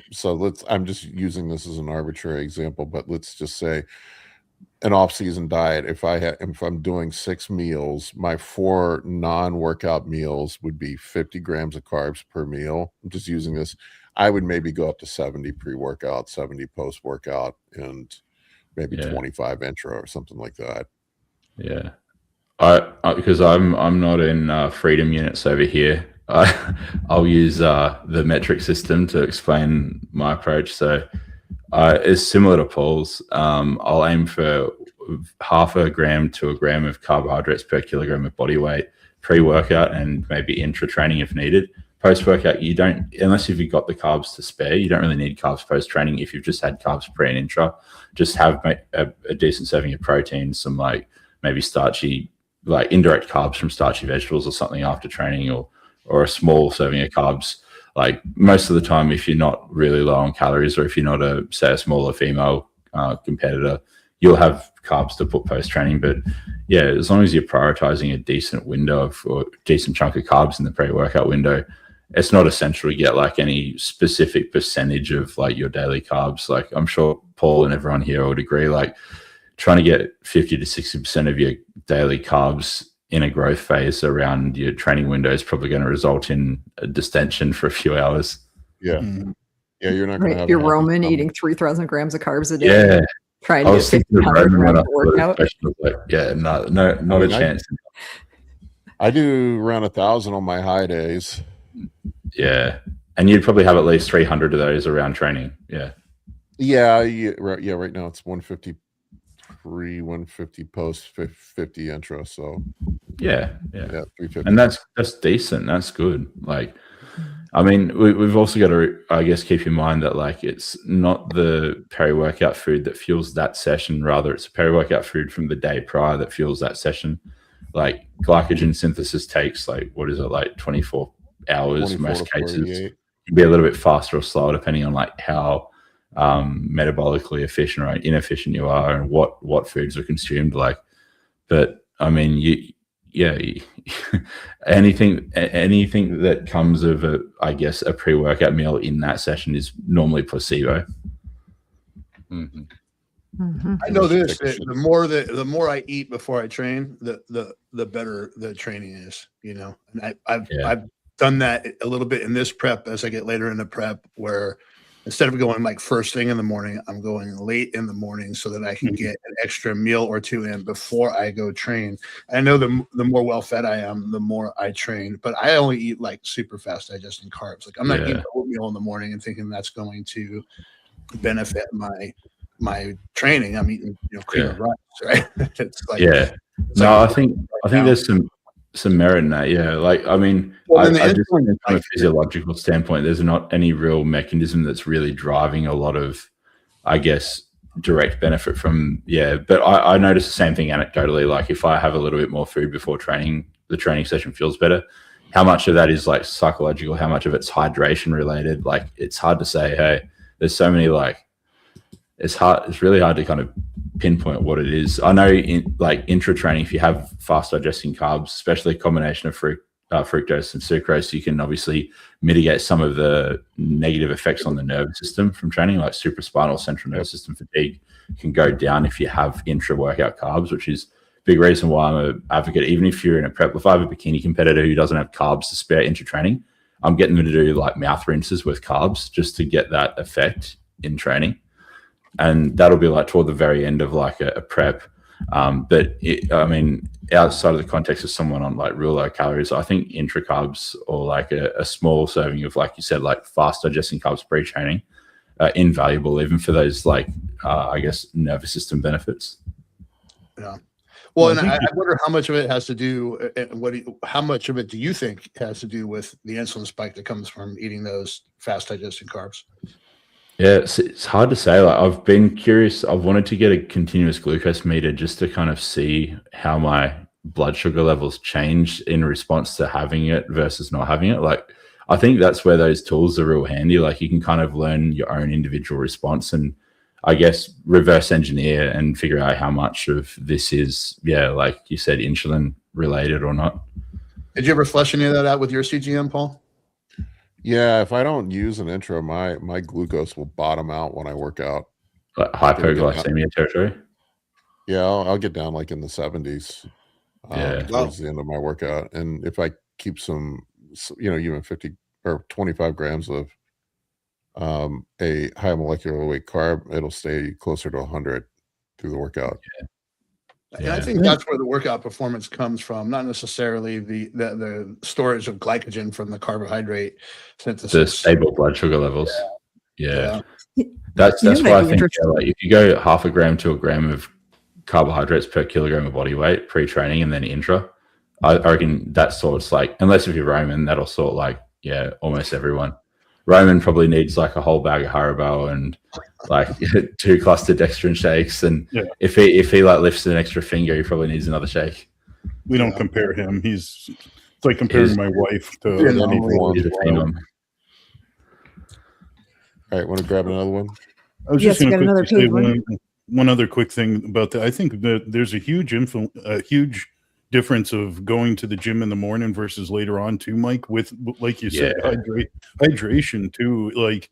I'm just using this as an arbitrary example, but let's just say an off-season diet. If I'm doing 6 meals, my 4 non-workout meals would be 50 grams of carbs per meal. I'm just using this. I would maybe go up to 70 pre-workout, 70 post-workout, and maybe 25 intro or something like that. Yeah. Because I'm not in freedom units over here. I'll use the metric system to explain my approach. So it's similar to Paul's. I'll aim for 0.5 gram to 1 gram of carbohydrates per kilogram of body weight pre-workout, and maybe intra-training if needed. Post-workout, you don't, unless you've got the carbs to spare, you don't really need carbs post-training. If you've just had carbs pre and intra, just have a decent serving of protein, some like maybe starchy, like indirect carbs from starchy vegetables or something after training, or a small serving of carbs. Like most of the time, if you're not really low on calories, or if you're not a smaller female competitor, you'll have carbs to put post-training. But yeah, as long as you're prioritizing a decent window or decent chunk of carbs in the pre-workout window, it's not essential to get like any specific percentage of like your daily carbs. Like I'm sure Paul and everyone here would agree, like trying to get 50 to 60% of your daily carbs in a growth phase around your training window is probably going to result in a distension for a few hours. Yeah. Yeah, you're not going to have. You're Roman eating 3,000 grams of carbs a day. Yeah. Trying to get 1,500 grams of workout. Like, yeah, not a chance. I do around 1,000 on my high days. Yeah. And you'd probably have at least 300 of those around training. Yeah. Yeah. Right now it's 150 150 post, 50 intro. So yeah, 350. and that's decent. That's good. Like, I mean, we've also got to, I guess, keep in mind that like it's not the peri-workout food that fuels that session. Rather, it's a peri-workout food from the day prior that fuels that session. Like glycogen synthesis takes like, what is it, like 24 hours in most cases. It can be a little bit faster or slower depending on like how metabolically efficient or inefficient you are and what foods are consumed. Like, but I mean, anything that comes of I guess a pre-workout meal in that session is normally placebo. Mm-hmm. Mm-hmm. I know this. The more I eat before I train, the better the training is. You know, and I've done that a little bit in this prep as I get later in the prep, where instead of going like first thing in the morning, I'm going late in the morning so that I can get an extra meal or two in before I go train. I know the more well fed I am, the more I train, but I only eat like super fast digesting carbs. Like I'm not eating oatmeal in the morning and thinking that's going to benefit my training. I'm eating, cream of rice, right? It's like, I think there's some merit in that. Yeah. Like, I mean, I just think from a physiological standpoint, there's not any real mechanism that's really driving a lot of, I guess, direct benefit from, but I notice the same thing anecdotally. Like if I have a little bit more food before training, the training session feels better. How much of that is like psychological? How much of it's hydration related? Like it's hard to say. Hey, there's so many like, it's really hard to kind of pinpoint what it is. I know in like intra training, if you have fast digesting carbs, especially a combination of fructose and sucrose, you can obviously mitigate some of the negative effects on the nervous system from training, like supraspinal central nervous system fatigue can go down if you have intra workout carbs, which is a big reason why I'm an advocate. Even if you're in a prep, if I have a bikini competitor who doesn't have carbs to spare intra training, I'm getting them to do like mouth rinses with carbs just to get that effect in training. And that'll be like toward the very end of like a prep. But I mean, outside of the context of someone on like real low calories, I think intra carbs or like a small serving of, like you said, like fast digesting carbs pre-training are invaluable, even for those like, I guess, nervous system benefits. Yeah. Well, and I wonder how much of it has to do, how much of it do you think has to do with the insulin spike that comes from eating those fast digesting carbs? Yeah, it's hard to say. Like I've been curious. I've wanted to get a continuous glucose meter just to kind of see how my blood sugar levels change in response to having it versus not having it. Like I think that's where those tools are real handy. Like you can kind of learn your own individual response and I guess reverse engineer and figure out how much of this is, like you said, insulin related or not. Did you ever flesh any of that out with your CGM, Paul? Yeah, if I don't use an intro, my glucose will bottom out when I work out. Like hypoglycemia territory? Yeah, I'll get down like in the 70s towards the end of my workout. And if I keep some, even 50 or 25 grams of a high molecular weight carb, it'll stay closer to 100 through the workout. And I think that's where the workout performance comes from, not necessarily the storage of glycogen from the carbohydrate synthesis. The stable blood sugar levels. Yeah. That's why I think like, if you go 0.5 gram to 1 gram of carbohydrates per kilogram of body weight pre-training and then intra, I reckon that sorts like, unless if you're Roman, that'll sort like, almost everyone. Roman probably needs like a whole bag of Haribo and like 2 cluster dextrin shakes. And if he like lifts an extra finger, he probably needs another shake. We don't compare him. It's like comparing my wife to anyone. All right, want to grab another one? I was just going to say one other quick thing about that. I think that there's a huge difference of going to the gym in the morning versus later on too, Mike, with, like you said, hydration too. Like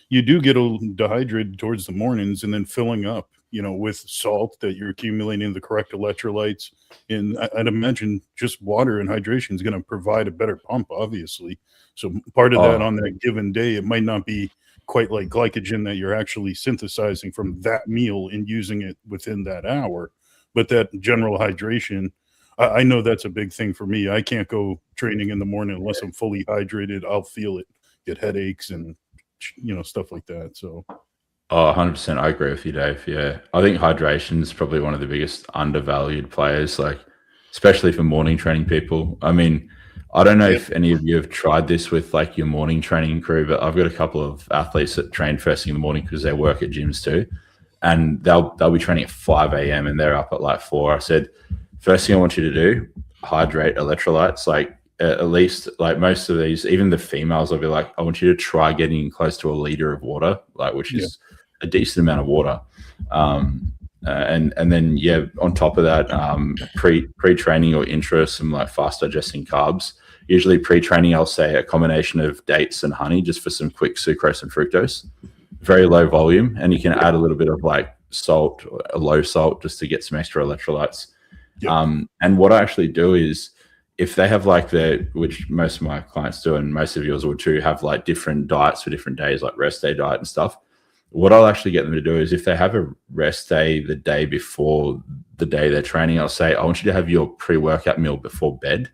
you do get a little dehydrated towards the mornings and then filling up, with salt that you're accumulating the correct electrolytes. And I'd imagine just water and hydration is going to provide a better pump, obviously. So part of that on that given day, it might not be quite like glycogen that you're actually synthesizing from that meal and using it within that hour, but that general hydration, I know that's a big thing for me. I can't go training in the morning unless I'm fully hydrated. I'll feel it, get headaches and stuff like that. So Oh, 100%. I agree with you, Dave. Yeah. I think hydration is probably one of the biggest undervalued players, like, especially for morning training people. I mean, I don't know if any of you have tried this with like your morning training crew, but I've got a couple of athletes that train first thing in the morning because they work at gyms too. And they'll be training at 5 a.m. and they're up at like 4. I said, first thing I want you to do, hydrate electrolytes. Like at least like most of these, even the females, I'll be like, I want you to try getting close to a liter of water, like which is a decent amount of water. And then on top of that, pre-training or intra, some like fast digesting carbs. Usually pre-training, I'll say a combination of dates and honey just for some quick sucrose and fructose. Very low volume, and you can add a little bit of like salt, a low salt, just to get some extra electrolytes. And what I actually do is, if they have like which most of my clients do, and most of yours would too, have like different diets for different days, like rest day diet and stuff. What I'll actually get them to do is, if they have a rest day the day before the day they're training, I'll say, I want you to have your pre-workout meal before bed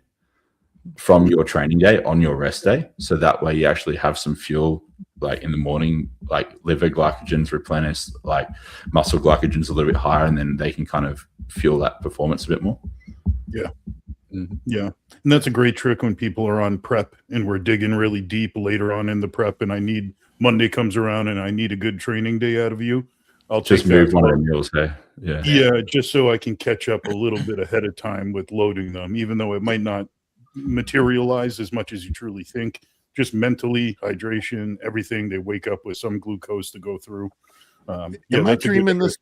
from your training day on your rest day. So that way you actually have some fuel, like in the morning, like liver glycogen's replenished, like muscle glycogen's a little bit higher, and then they can kind of fuel that performance a bit more. Yeah. Yeah. And that's a great trick when people are on prep and we're digging really deep later on in the prep, and Monday comes around and I need a good training day out of you. I'll just move one of the meals there. Yeah, just so I can catch up a little bit ahead of time with loading them, even though it might not materialize as much as you truly think. Just mentally, hydration, everything. They wake up with some glucose to go through. Am I dreaming this?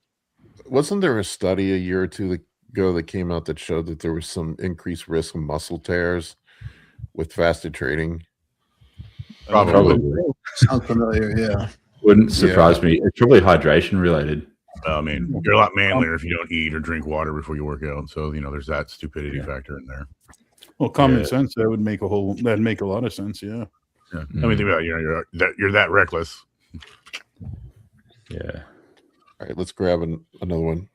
Wasn't there a study a year or two ago that came out that showed that there was some increased risk of muscle tears with fasted training? Probably. Sounds familiar, yeah. Wouldn't surprise me. It's probably hydration related. I mean, you're a lot manlier if you don't eat or drink water before you work out. So, there's that stupidity factor in there. Well, common sense, that'd make a lot of sense, yeah. I mean, think about it, you're that reckless. Yeah. All right, let's grab another one.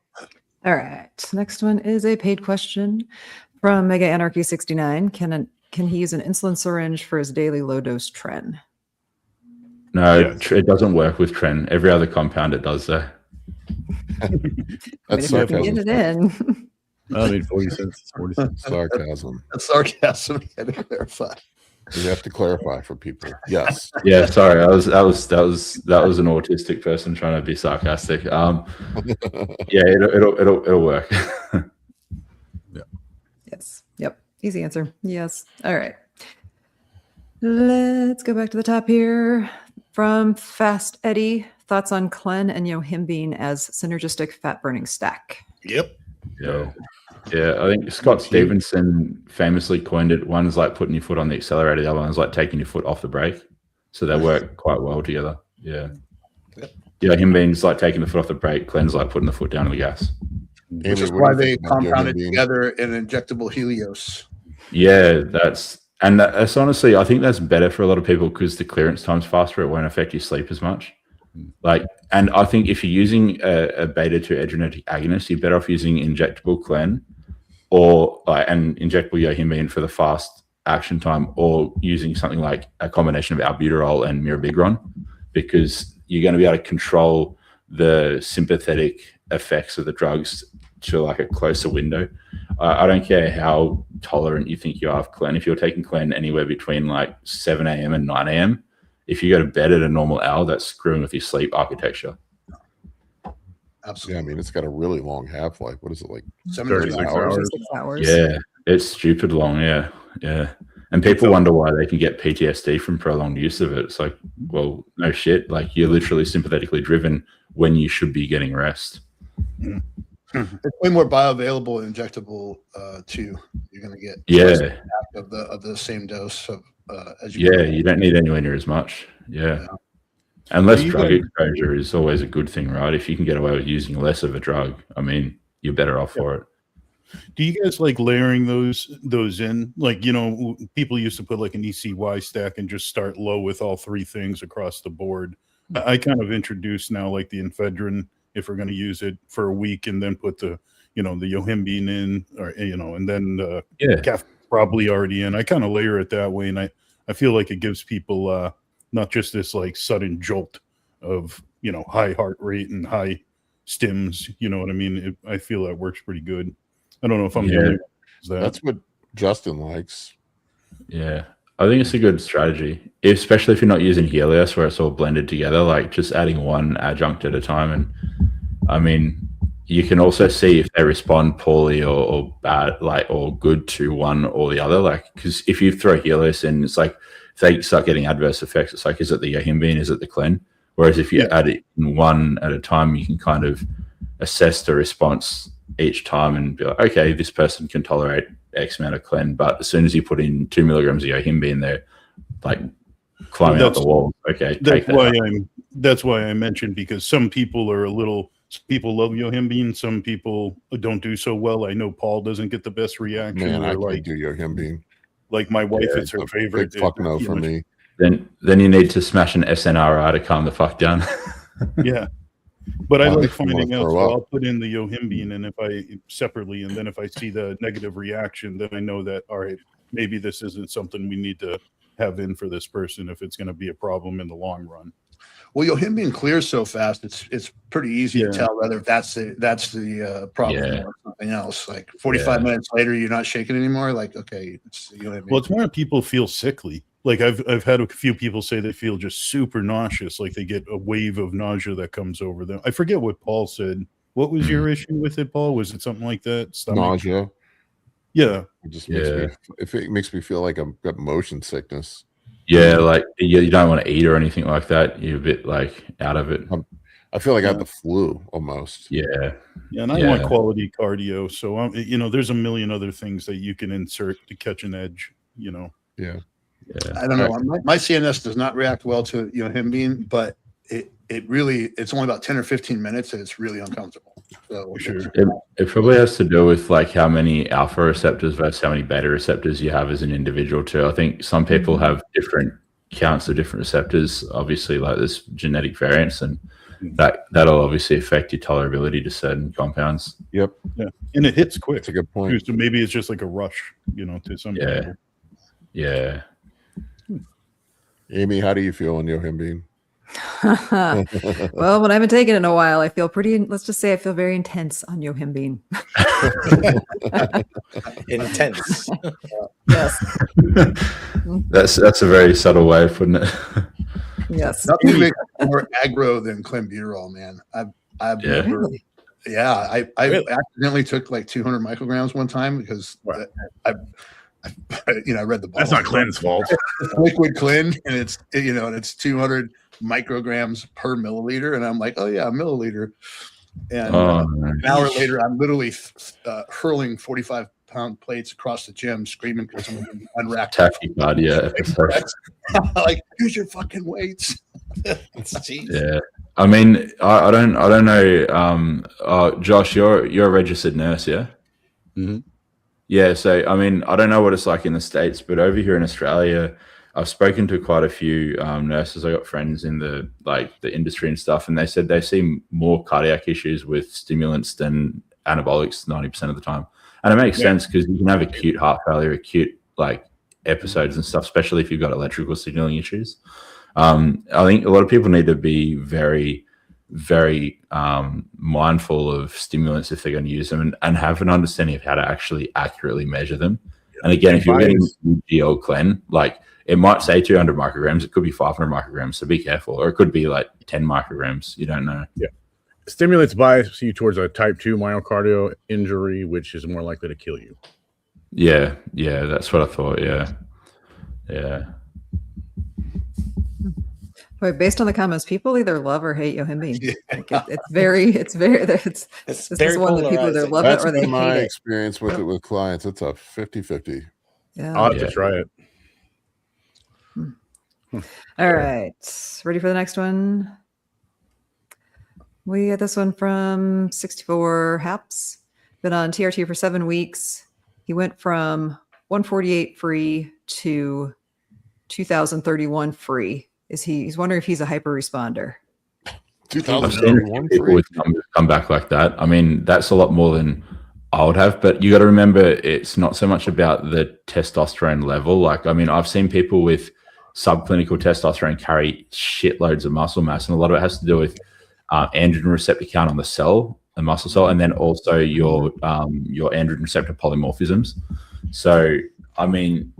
All right. Next one is a paid question from Mega Anarchy 69. Can he use an insulin syringe for his daily low dose tren? No, it doesn't work with tren. Every other compound it does though. That's sarcasm. Get it in. I mean, 40 cents. 40 cents. Sarcasm. That's sarcasm. You had to clarify. You have to clarify for people. Yes. Yeah. Sorry, that was an autistic person trying to be sarcastic. Yeah, it'll work. Yeah. Yes. Yep. Easy answer. Yes. All right. Let's go back to the top here. From Fast Eddie, thoughts on Clen and Yohimbine as synergistic fat burning stack? Yep. Yeah. I think Scott Stevenson famously coined it. One's like putting your foot on the accelerator, the other one's like taking your foot off the brake. So they work quite well together. Yeah. Yeah, Himbine's like taking the foot off the brake, Clen's like putting the foot down on the gas. Which is why they compounded together in injectable Helios. Yeah, that's honestly, I think that's better for a lot of people because the clearance time's faster. It won't affect your sleep as much. And I think if you're using a beta-2 adrenergic agonist, you're better off using injectable Clen and injectable Yohimbine for the fast action time, or using something like a combination of albuterol and mirabegron, because you're going to be able to control the sympathetic effects of the drugs to like a closer window. I don't care how tolerant you think you are of Clen. If you're taking Clen anywhere between like 7 a.m. and 9 a.m., if you go to bed at a normal hour, that's screwing with your sleep architecture. Absolutely. Yeah, I mean, it's got a really long half-life. What is it, like 36 hours? 6 hours. Yeah, it's stupid long. Yeah. And people wonder why they can get PTSD from prolonged use of it. It's like, well, no shit. Like, you're literally sympathetically driven when you should be getting rest. It's way more bioavailable and injectable too. You're going to get of the same dose of as you. Yeah, you don't need anywhere near as much. Yeah. And less drug exposure is always a good thing, right? If you can get away with using less of a drug, I mean, you're better off for it. Do you guys like layering those in? Like, people used to put like an ECY stack and just start low with all three things across the board. I kind of introduce now like the ephedrine, if we're going to use it for a week, and then put the Yohimbine in, or and then the caffeine probably already in. I kind of layer it that way, and I feel like it gives people not just this like sudden jolt of you know, high heart rate and high stims. You know what I mean? I feel that works pretty good. I don't know if I'm the only one. That's what Justin likes. Yeah, I think it's a good strategy, especially if you're not using Helios where it's all blended together, like just adding one adjunct at a time. And I mean, you can also see if they respond poorly or bad, like, or good to one or the other. Like, because if you throw Helios in, it's like if they start getting adverse effects, it's like, is it the Yohimbine? Is it the Clen? Whereas if you add it in one at a time, you can kind of assess the response each time and be like, okay, this person can tolerate X amount of Clen, but as soon as you put in 2 milligrams of Yohimbine, they're like climbing up the wall. Okay, that's why I mentioned, because some people are people love Yohimbine, some people don't do so well. I know Paul doesn't get the best reaction. Man, I can't do Yohimbine. Like my wife, it's her favorite. Big fuck no for me. Then you need to smash an SNRI to calm the fuck down. Yeah. But I like finding out, so I'll put in the Yohimbine, and if I separately, and then if I see the negative reaction, then I know that, all right, maybe this isn't something we need to have in for this person if it's going to be a problem in the long run. Well, Yohimbine clears so fast; it's pretty easy to tell whether that's the problem or something else. Like 45 minutes later, you're not shaking anymore. Like, okay, it's Yohimbine. Well, it's more people feel sickly. Like I've had a few people say they feel just super nauseous, like they get a wave of nausea that comes over them. I forget what Paul said. What was your issue with it, Paul? Was it something like that? Stomach? Nausea. Yeah. It just makes me feel like I've got motion sickness. Yeah, like you don't want to eat or anything like that. You're a bit like out of it. I feel like I have the flu almost. Yeah, and I want quality cardio. So you know, there's a million other things that you can insert to catch an edge. You know. Yeah. I don't know. My CNS does not react well to Yohimbine, but it's only about 10 or 15 minutes, and it's really uncomfortable. So it probably has to do with like how many alpha receptors versus how many beta receptors you have as an individual too. I think some people have different counts of different receptors. Obviously, like there's genetic variants, and that'll obviously affect your tolerability to certain compounds. Yep. Yeah, and it hits quick. That's a good point. So maybe it's just like a rush, you know, to some people. Yeah. Amy, how do you feel on Yohimbine? Well, when I haven't taken it in a while, I feel let's just say I feel very intense on Yohimbine. Intense. Yes. That's a very subtle way of putting it. Yes. Nothing makes more aggro than clenbuterol, man. I accidentally took like 200 micrograms one time because I read the bottle. That's not Clen's fault. It's liquid Clen, and it's 200 micrograms per milliliter, and I'm like, oh yeah, a milliliter. And an hour later, I'm literally hurling 45-pound plates across the gym, screaming because someone unwrapped. Tachycardia. Like, use your fucking weights. Yeah. I mean, I don't know. Josh, you're a registered nurse, yeah? Mm-hmm. Yeah, so I mean, I don't know what it's like in the States, but over here in Australia, I've spoken to quite a few nurses. I got friends in the industry and stuff, and they said they see more cardiac issues with stimulants than anabolics 90% of the time. And it makes sense because you can have acute heart failure, acute episodes and stuff, especially if you've got electrical signaling issues. I think a lot of people need to be very, very mindful of stimulants if they're going to use them and have an understanding of how to actually accurately measure them. And again, if you're getting GL Clen, it might say 200 micrograms, it could be 500 micrograms, so be careful. Or it could be 10 micrograms. You don't know. Yeah. Stimulants bias you towards a type 2 myocardial injury, which is more likely to kill you. Yeah, that's what I thought. Yeah. Wait, based on the comments, people either love or hate Yohimbine. Yeah. It's very this is one that people either love it or they hate it. That's my experience with it with clients. It's a 50-50. Yeah. I'll have to try it. All right. Ready for the next one? We got this one from 64 Haps. Been on TRT for 7 weeks. He went from 148 free to 2031 free. He's wondering if he's a hyper responder. 2031 people with numbers come back like that. I mean, that's a lot more than I would have, but you got to remember it's not so much about the testosterone level. I've seen people with subclinical testosterone carry shitloads of muscle mass, and a lot of it has to do with androgen receptor count on the cell, the muscle cell, and then also your androgen receptor polymorphisms. So, I mean,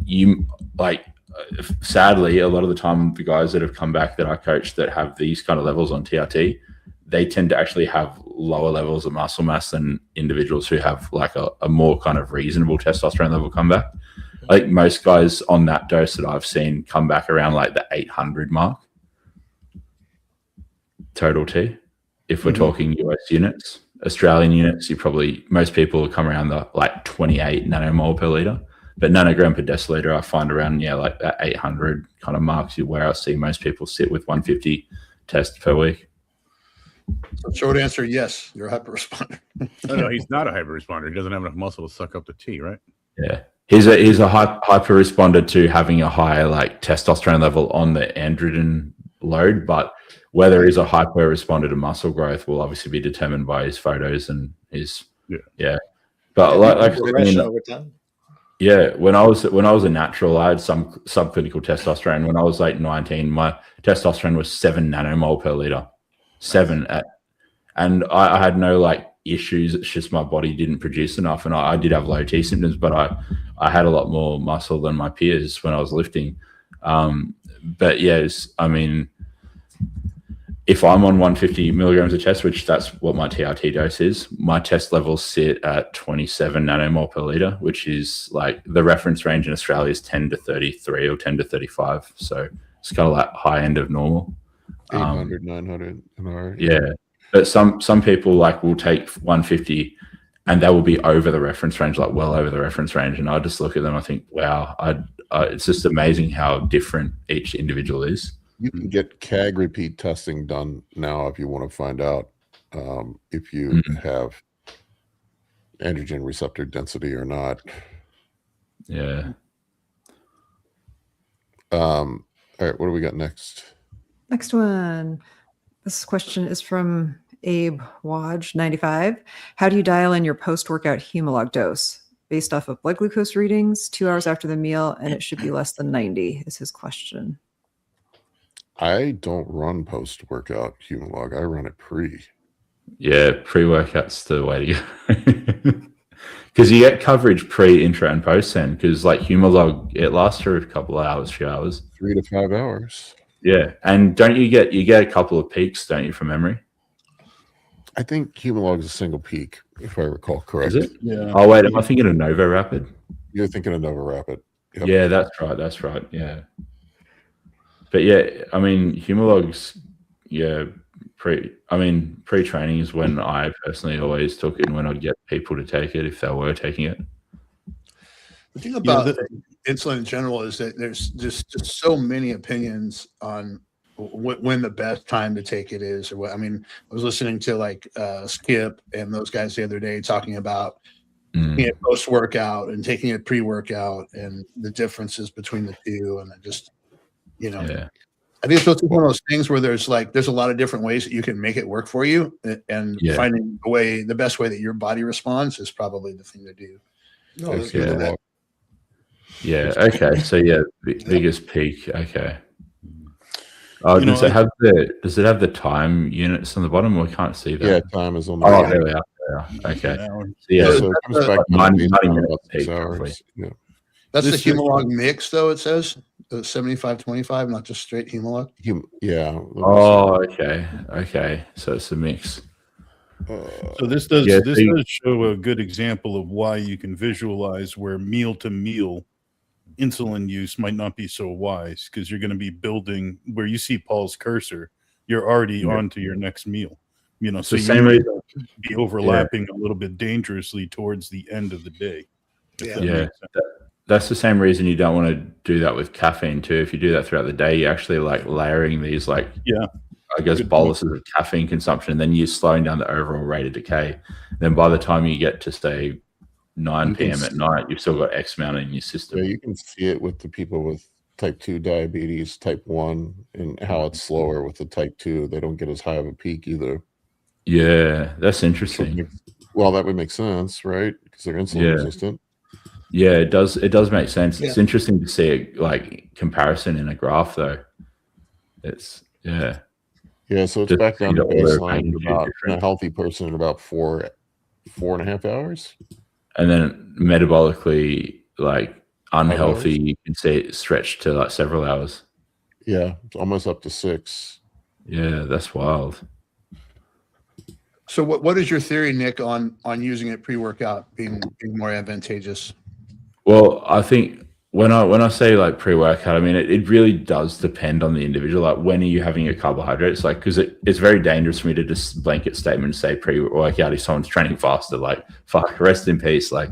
sadly, a lot of the time, the guys that have come back that I coach that have these kind of levels on TRT, they tend to actually have lower levels of muscle mass than individuals who have like a more kind of reasonable testosterone level comeback. Like most guys on that dose that I've seen come back around like the 800 mark total T. If we're talking US units, Australian units, most people will come around the like 28 nanomole per liter. But nanogram per deciliter, I find around, like that 800 kind of marks where I see most people sit with 150 tests per week. So short answer, yes, you're a hyper responder. No, he's not a hyper responder. He doesn't have enough muscle to suck up the T, right? Yeah. He's a hyper responder to having a higher like testosterone level on the androgen load, but whether he's a hyper responder to muscle growth will obviously be determined by his photos and his But like progression over time. Yeah, when I was a natural, I had some subclinical testosterone. When I was like 19, my testosterone was 7 nanomole per liter, 7 and I had no like issues. It's just my body didn't produce enough, and I did have low T symptoms, but I had a lot more muscle than my peers when I was lifting. But yes, I mean, if I'm on 150 milligrams of test, which that's what my TRT dose is, my test levels sit at 27 nanomole per liter, which is like the reference range in Australia is 10 to 33 or 10 to 35. So it's kind of like high end of normal. 800, 900 an hour. Yeah. But some people like will take 150 and they will be over the reference range, like well over the reference range. And I just look at them, I think, wow, it's just amazing how different each individual is. You can get CAG repeat testing done now if you want to find out if you have androgen receptor density or not. Yeah. All right, what do we got next? Next one. This question is from Abe Waj, 95. How do you dial in your post-workout Humalog dose? Based off of blood glucose readings, 2 hours after the meal, and it should be less than 90 is his question. I don't run post-workout Humalog. I run it pre. Yeah, pre-workout's the way to go. Because you get coverage pre, intra, and post then. Because like Humalog, it lasts for a couple of hours, 3 hours. 3 to 5 hours. Yeah, and don't you get a couple of peaks, don't you, from memory? I think Humalog is a single peak, if I recall correct. Is it? Yeah. Oh wait, am I thinking of Nova Rapid? You're thinking of Nova Rapid. Yep. Yeah, that's right. That's right. Yeah. But yeah, I mean, Humalog's, pre-training is when I personally always took it and when I'd get people to take it if they were taking it. The thing about insulin in general is that there's just so many opinions on when the best time to take it is. Or what I mean, I was listening to like Skip and those guys the other day talking about taking it post-workout and taking it pre-workout and the differences between the two. And I just, I think it's one of those things where there's a lot of different ways that you can make it work for you, and finding the best way that your body responds is probably the thing to do. No, Okay. So biggest peak. Okay. Oh, does it have the time units on the bottom? We can't see that. Yeah, time is on the bottom. There we are. Okay. So it comes back 90 minutes peak, roughly. Yeah. That's the Humalog mix, though, it says. 75-25, not just straight Humalog. Yeah. Oh, okay. So it's a mix. So this does show a good example of why you can visualize where meal to meal insulin use might not be so wise, because you're going to be building where you see Paul's cursor. You're already on to your next meal. So you may be overlapping a little bit dangerously towards the end of the day. That's the same reason you don't want to do that with caffeine too. If you do that throughout the day, you're actually like layering these boluses of caffeine consumption, and then you're slowing down the overall rate of decay. Then by the time you get to say 9 p.m. at night, you've still got X amount in your system. Yeah, you can see it with the people with type 2 diabetes, type 1, and how it's slower with the type 2. They don't get as high of a peak either. Yeah, that's interesting. Well, that would make sense, right? Because they're insulin resistant. Yeah, it does. It does make sense. It's interesting to see a comparison in a graph, though. It's Yeah, Yeah, so it's Just back down to to order baseline at magnitude about in a difference. healthy person in about 4.5 hours. And then metabolically, like unhealthy, hours? you can see it stretch to like several hours. Yeah, it's almost up to 6. Yeah, that's wild. So what is your theory, Nick, on using it pre-workout being more advantageous? Well, I think when I say like pre-workout, I mean it really does depend on the individual. Like, when are you having your carbohydrates? Like, because it's very dangerous for me to just blanket statement and say pre-workout if someone's training faster. Like, fuck, rest in peace. Like,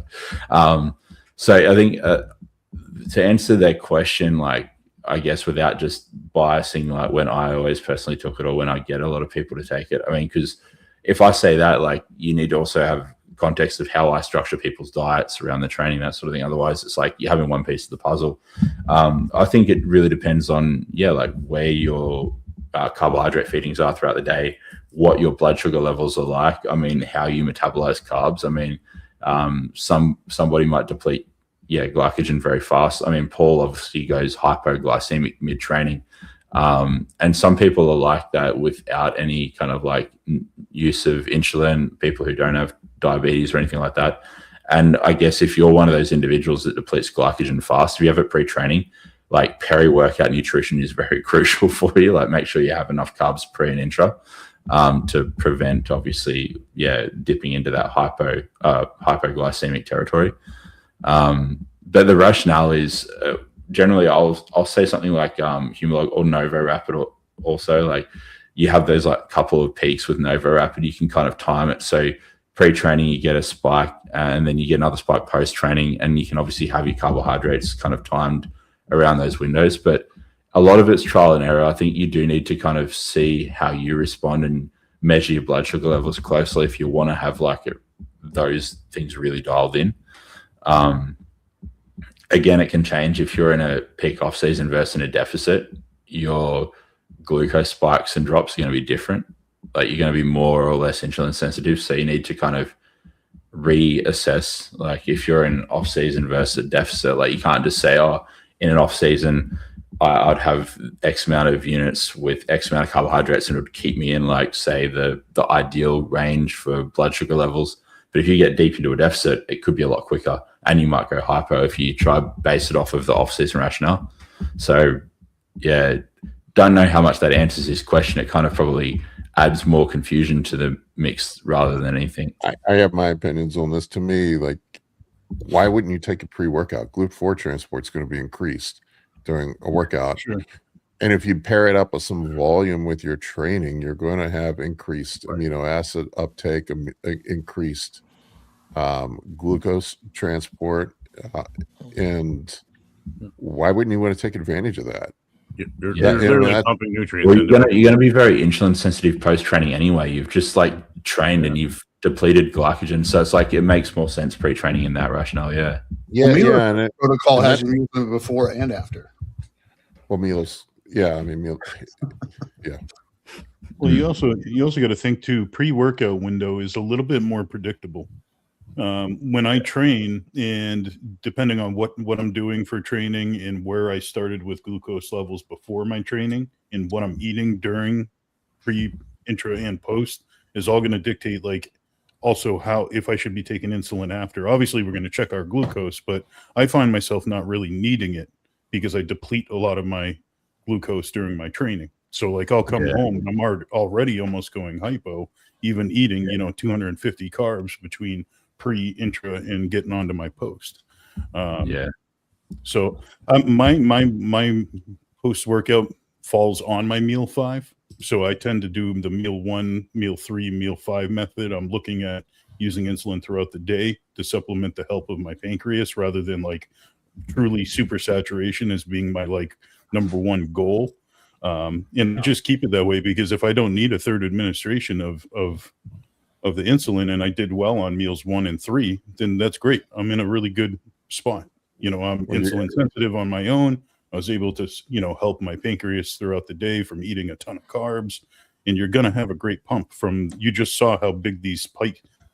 so I think to answer that question, like, I guess without just biasing, like when I always personally took it or when I get a lot of people to take it, I mean, because if I say that, like, you need to also have context of how I structure people's diets around the training, that sort of thing. Otherwise, it's like you're having one piece of the puzzle. I think it really depends on, like where your carbohydrate feedings are throughout the day, what your blood sugar levels are like. I mean, how you metabolize carbs. I mean, somebody might deplete glycogen very fast. I mean, Paul obviously goes hypoglycemic mid-training. And some people are like that without any kind of like use of insulin, people who don't have diabetes or anything like that. And I guess if you're one of those individuals that depletes glycogen fast, if you have it pre-training, like peri-workout nutrition is very crucial for you. Like, make sure you have enough carbs pre and intra to prevent, obviously, dipping into that hypoglycemic territory. But the rationale is generally I'll say something like Humalog or Novo Rapid, or also like you have those like couple of peaks with Novo Rapid. You can kind of time it so pre-training you get a spike and then you get another spike post-training, and you can obviously have your carbohydrates kind of timed around those windows. But a lot of it's trial and error. I think you do need to kind of see how you respond and measure your blood sugar levels closely if you want to have like those things really dialed in. Again, it can change if you're in a peak off season versus in a deficit. Your glucose spikes and drops are going to be different. Like, you're going to be more or less insulin sensitive. So you need to kind of reassess, like if you're in off season versus a deficit. Like, you can't just say, oh, in an off season, I'd have X amount of units with X amount of carbohydrates and it would keep me in, like, say, the ideal range for blood sugar levels. But if you get deep into a deficit, it could be a lot quicker, and you might go hypo if you try base it off of the off-season rationale. So, don't know how much that answers this question. It kind of probably adds more confusion to the mix rather than anything. I have my opinions on this. To me, like, why wouldn't you take a pre-workout? GLUT4 transport is going to be increased during a workout. Sure. And if you pair it up with some volume with your training, you're going to have increased amino acid uptake, increased glucose transport. And why wouldn't you want to take advantage of that? You're literally pumping nutrients. Well, you're going to be very insulin sensitive post training anyway. You've just like trained and you've depleted glycogen, so it's like it makes more sense pre training in that rationale. And it protocol has movement before and after. Well, meals. Yeah, I mean, meal. Yeah. Well, you also got to think too. Pre-workout window is a little bit more predictable. When I train, and depending on what I'm doing for training and where I started with glucose levels before my training and what I'm eating during pre, intra, and post is all going to dictate, like, also how, if I should be taking insulin after. Obviously, we're going to check our glucose, but I find myself not really needing it because I deplete a lot of my glucose during my training. So like, I'll come home and I'm already almost going hypo, even eating 250 carbs between pre, intra, and getting onto my post. So my post workout falls on my meal 5. So I tend to do the meal 1, meal 3, meal 5 method. I'm looking at using insulin throughout the day to supplement the health of my pancreas rather than like truly super saturation as being my like number one goal. And just keep it that way, because if I don't need a third administration of the insulin and I did well on meals 1 and 3, then that's great. I'm in a really good spot. I'm insulin sensitive on my own. I was able to, help my pancreas throughout the day from eating a ton of carbs, and you're going to have a great pump from, you just saw how big these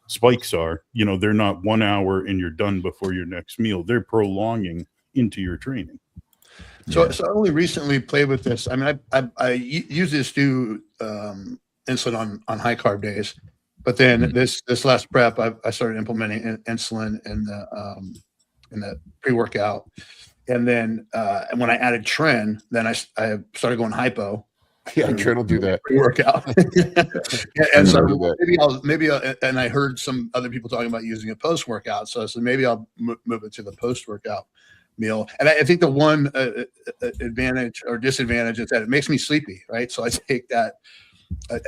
spikes are. They're not 1 hour and you're done before your next meal. They're prolonging into your training. So I only recently played with this. I mean, I use this to insulin on high carb days, but then this last prep, I started implementing insulin in the pre-workout, and then when I added Tren, then I started going hypo. Yeah, Tren will do that pre-workout. And so maybe and I heard some other people talking about using it post-workout, so I said maybe I'll move it to the post-workout meal. And I think the one advantage or disadvantage is that it makes me sleepy, right? So I take that.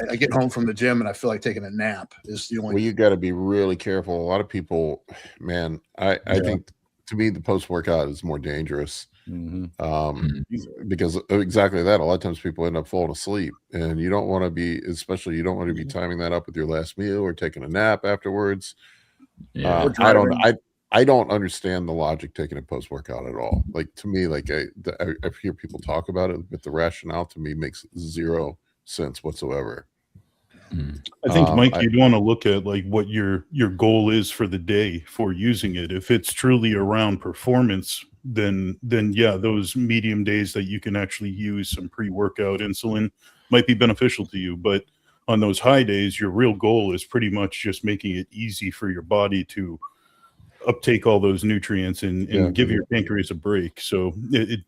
I get home from the gym and I feel like taking a nap is the only. Well, you got to be really careful. A lot of people, man, I think to me the post-workout is more dangerous because exactly that. A lot of times people end up falling asleep, and you don't want to be, especially you don't want to be timing that up with your last meal or taking a nap afterwards. Yeah, I don't understand the logic taking it post-workout at all. Like, to me, like I hear people talk about it, but the rationale to me makes zero sense whatsoever. I think, Mike, you'd want to look at like what your goal is for the day for using it. If it's truly around performance, then yeah, those medium days that you can actually use some pre-workout insulin might be beneficial to you. But on those high days, your real goal is pretty much just making it easy for your body to uptake all those nutrients and give your pancreas a break. So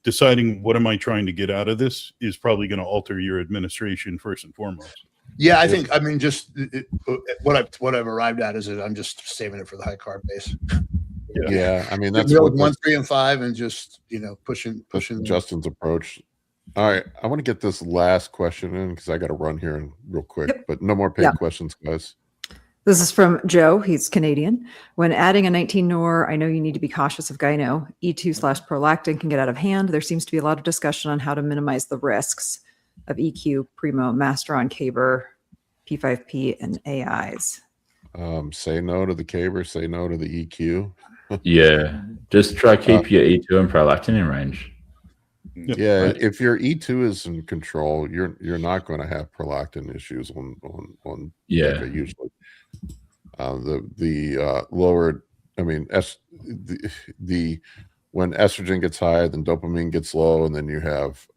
deciding what am I trying to get out of this is probably going to alter your administration first and foremost. Yeah, I mean, just what I've arrived at is that I'm just saving it for the high carb base. Yeah, I mean, that's what 1, 3, and 5, and just pushing Justin's approach. All right, I want to get this last question in because I got to run here real quick. But no more paid questions, guys. This is from Joe. He's Canadian. When adding a 19-nor, I know you need to be cautious of gyno. E2/prolactin can get out of hand. There seems to be a lot of discussion on how to minimize the risks of EQ, Primo, Masteron, Caber, P5P, and AIs. Say no to the Caber. Say no to the EQ. Yeah, just try keep your E2 and prolactin in range. Yeah, if your E2 is in control, you're not going to have prolactin issues on usually. The lowered, I mean, when estrogen gets high, then dopamine gets low, and then you have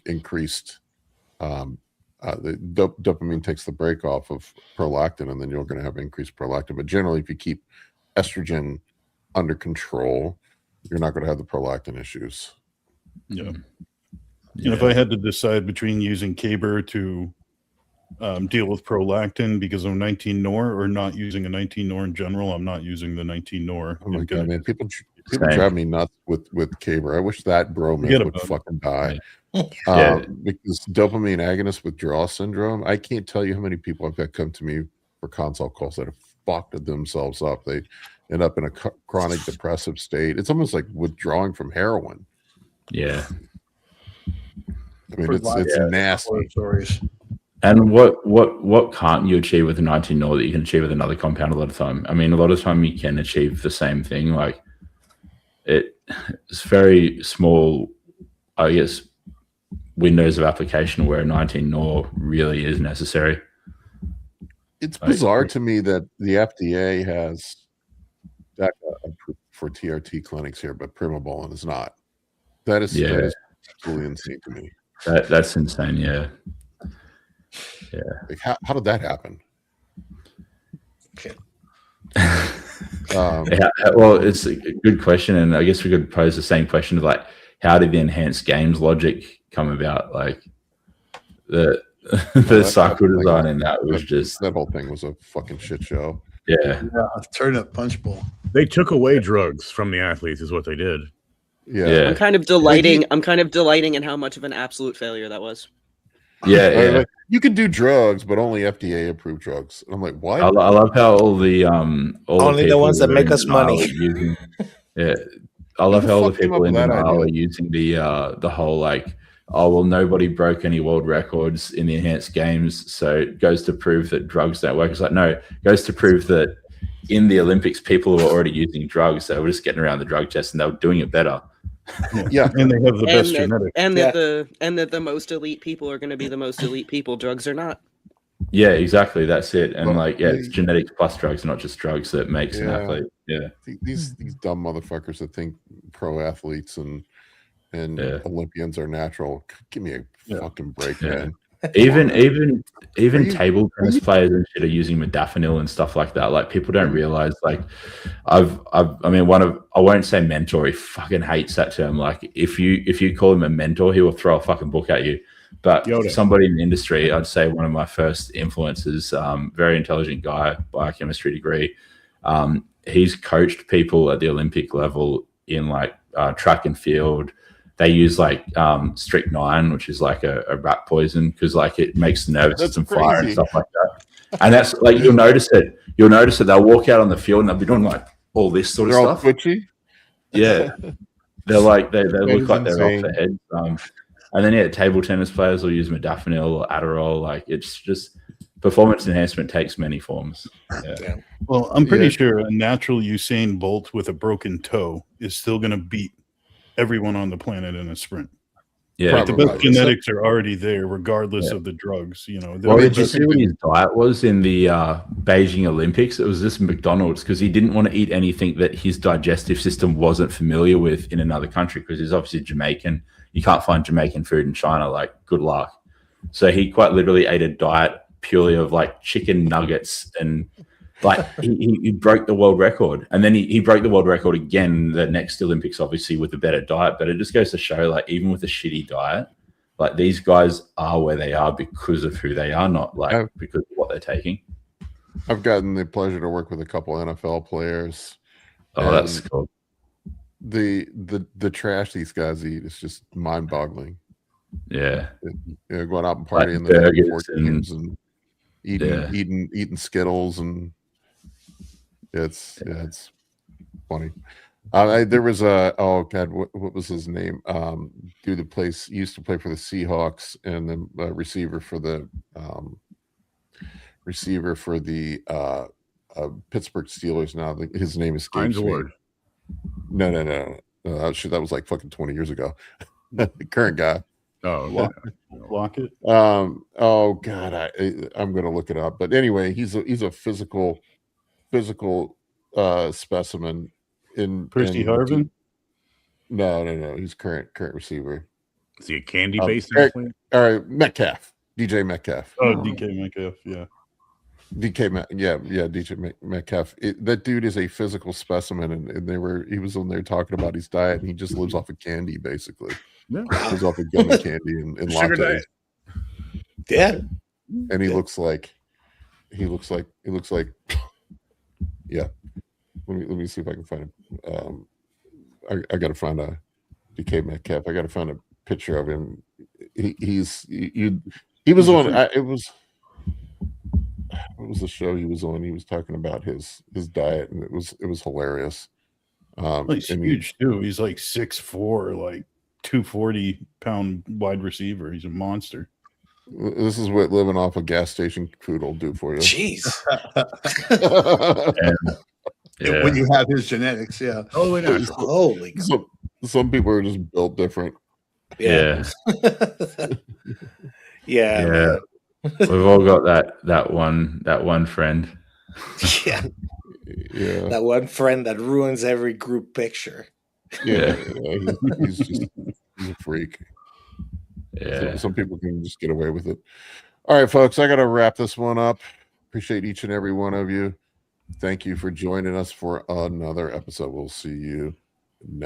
increased. The dopamine takes the break off of prolactin, and then you're going to have increased prolactin. But generally, if you keep estrogen under control, you're not going to have the prolactin issues. Yeah. And if I had to decide between using Caber to deal with prolactin because of 19-nor or not using a 19-nor in general, I'm not using the 19-nor. Oh my God, man. People drive me nuts with Caber. I wish that bro man would fucking die. Because dopamine agonist withdrawal syndrome, I can't tell you how many people I've got come to me for consult calls that have fucked themselves up. They end up in a chronic depressive state. It's almost like withdrawing from heroin. Yeah. I mean, it's nasty. Stories. And what can't you achieve with a 19-nor that you can achieve with another compound a lot of time? I mean, a lot of time you can achieve the same thing. Like it's very small, I guess, windows of application where a 19-nor really is necessary. It's bizarre to me that the FDA has that approved for TRT clinics here, but Primobolan is not. That is absolutely insane to me. That's insane. Yeah. Like, how did that happen? Well, it's a good question, and I guess we could pose the same question of like, how did the enhanced games logic come about? Like the cycle design in that was just that whole thing was a fucking shit show. Yeah, turnip punch bowl. They took away drugs from the athletes, is what they did. Yeah. I'm kind of delighting in how much of an absolute failure that was. Yeah. Like, you can do drugs, but only FDA approved drugs. And I'm like, why? I love how all the only the ones that make us money. I love how all the people in denial are using the whole like, oh well, nobody broke any world records in the enhanced games, so it goes to prove that drugs don't work. It's like, no, it goes to prove that in the Olympics, people were already using drugs. They were just getting around the drug test, and they were doing it better. Yeah, and they have the best genetics. And that the most elite people are going to be the most elite people. Drugs are not. Yeah, exactly. That's it. And it's genetics plus drugs, not just drugs that makes an athlete. Yeah. These dumb motherfuckers that think pro athletes and and Olympians are natural. Give me a fucking break, man. Even table tennis players and shit are using modafinil and stuff like that. Like, people don't realize, like, I won't say mentor. He fucking hates that term. Like, if you call him a mentor, he will throw a fucking book at you. But somebody in the industry, I'd say one of my first influences, very intelligent guy, biochemistry degree. He's coached people at the Olympic level in like track and field. They use like strychnine, which is like a rat poison, because like it makes the nervous system fire and stuff like that. And that's like, you'll notice it. They'll walk out on the field and they'll be doing like all this sort of stuff. They're all twitchy. Yeah, they're like they look like they're off their heads. And then table tennis players will use modafinil or Adderall. Like, it's just performance enhancement takes many forms. Yeah. Well, I'm pretty sure a natural Usain Bolt with a broken toe is still going to beat everyone on the planet in a sprint. Yeah, like the best genetics are already there, regardless of the drugs. You know. Well, did you see what his diet was in the Beijing Olympics? It was this McDonald's, because he didn't want to eat anything that his digestive system wasn't familiar with in another country, because he's obviously Jamaican. You can't find Jamaican food in China. Like, good luck. So he quite literally ate a diet purely of like chicken nuggets, and like he broke the world record, and then he broke the world record again the next Olympics, obviously with a better diet. But it just goes to show, like, even with a shitty diet, like, these guys are where they are because of who they are, not like because of what they're taking. I've gotten the pleasure to work with a couple NFL players. Oh, that's cool. The trash these guys eat is just mind-boggling. Yeah, going out and partying like the games and eating Skittles, and it's funny. There was what was his name? Dude that used to play for the Seahawks, and the receiver for the Pittsburgh Steelers. Now his name escapes me. No. That was like fucking 20 years ago. The current guy. Oh, Lockett. Oh God, I'm gonna look it up. But anyway, he's a physical specimen. Percy Harvin? No. He's current receiver. Is he a candy-based athlete? All right, Metcalf. DJ Metcalf. Oh, DK Metcalf, yeah. DJ Metcalf. That dude is a physical specimen, and he was on there talking about his diet, and he just lives off of candy, basically. Yeah. Lives off of gummy candy and lattes. Yeah. And he looks like yeah. Let me see if I can find him. I gotta find a DK Metcalf. I gotta find a picture of him. He was on what was the show he was on? He was talking about his diet, and it was hilarious. He's huge too. He's like 6'4", like 240-pound wide receiver. He's a monster. This is what living off a gas station food will do for you. Jeez. When you have his genetics, yeah. Holy some people are just built different. Yeah. Yeah. We've all got that one friend. Yeah. That one friend that ruins every group picture. Yeah. He's a freak. Yeah. Some people can just get away with it. All right, folks, I got to wrap this one up. Appreciate each and every one of you. Thank you for joining us for another episode. We'll see you next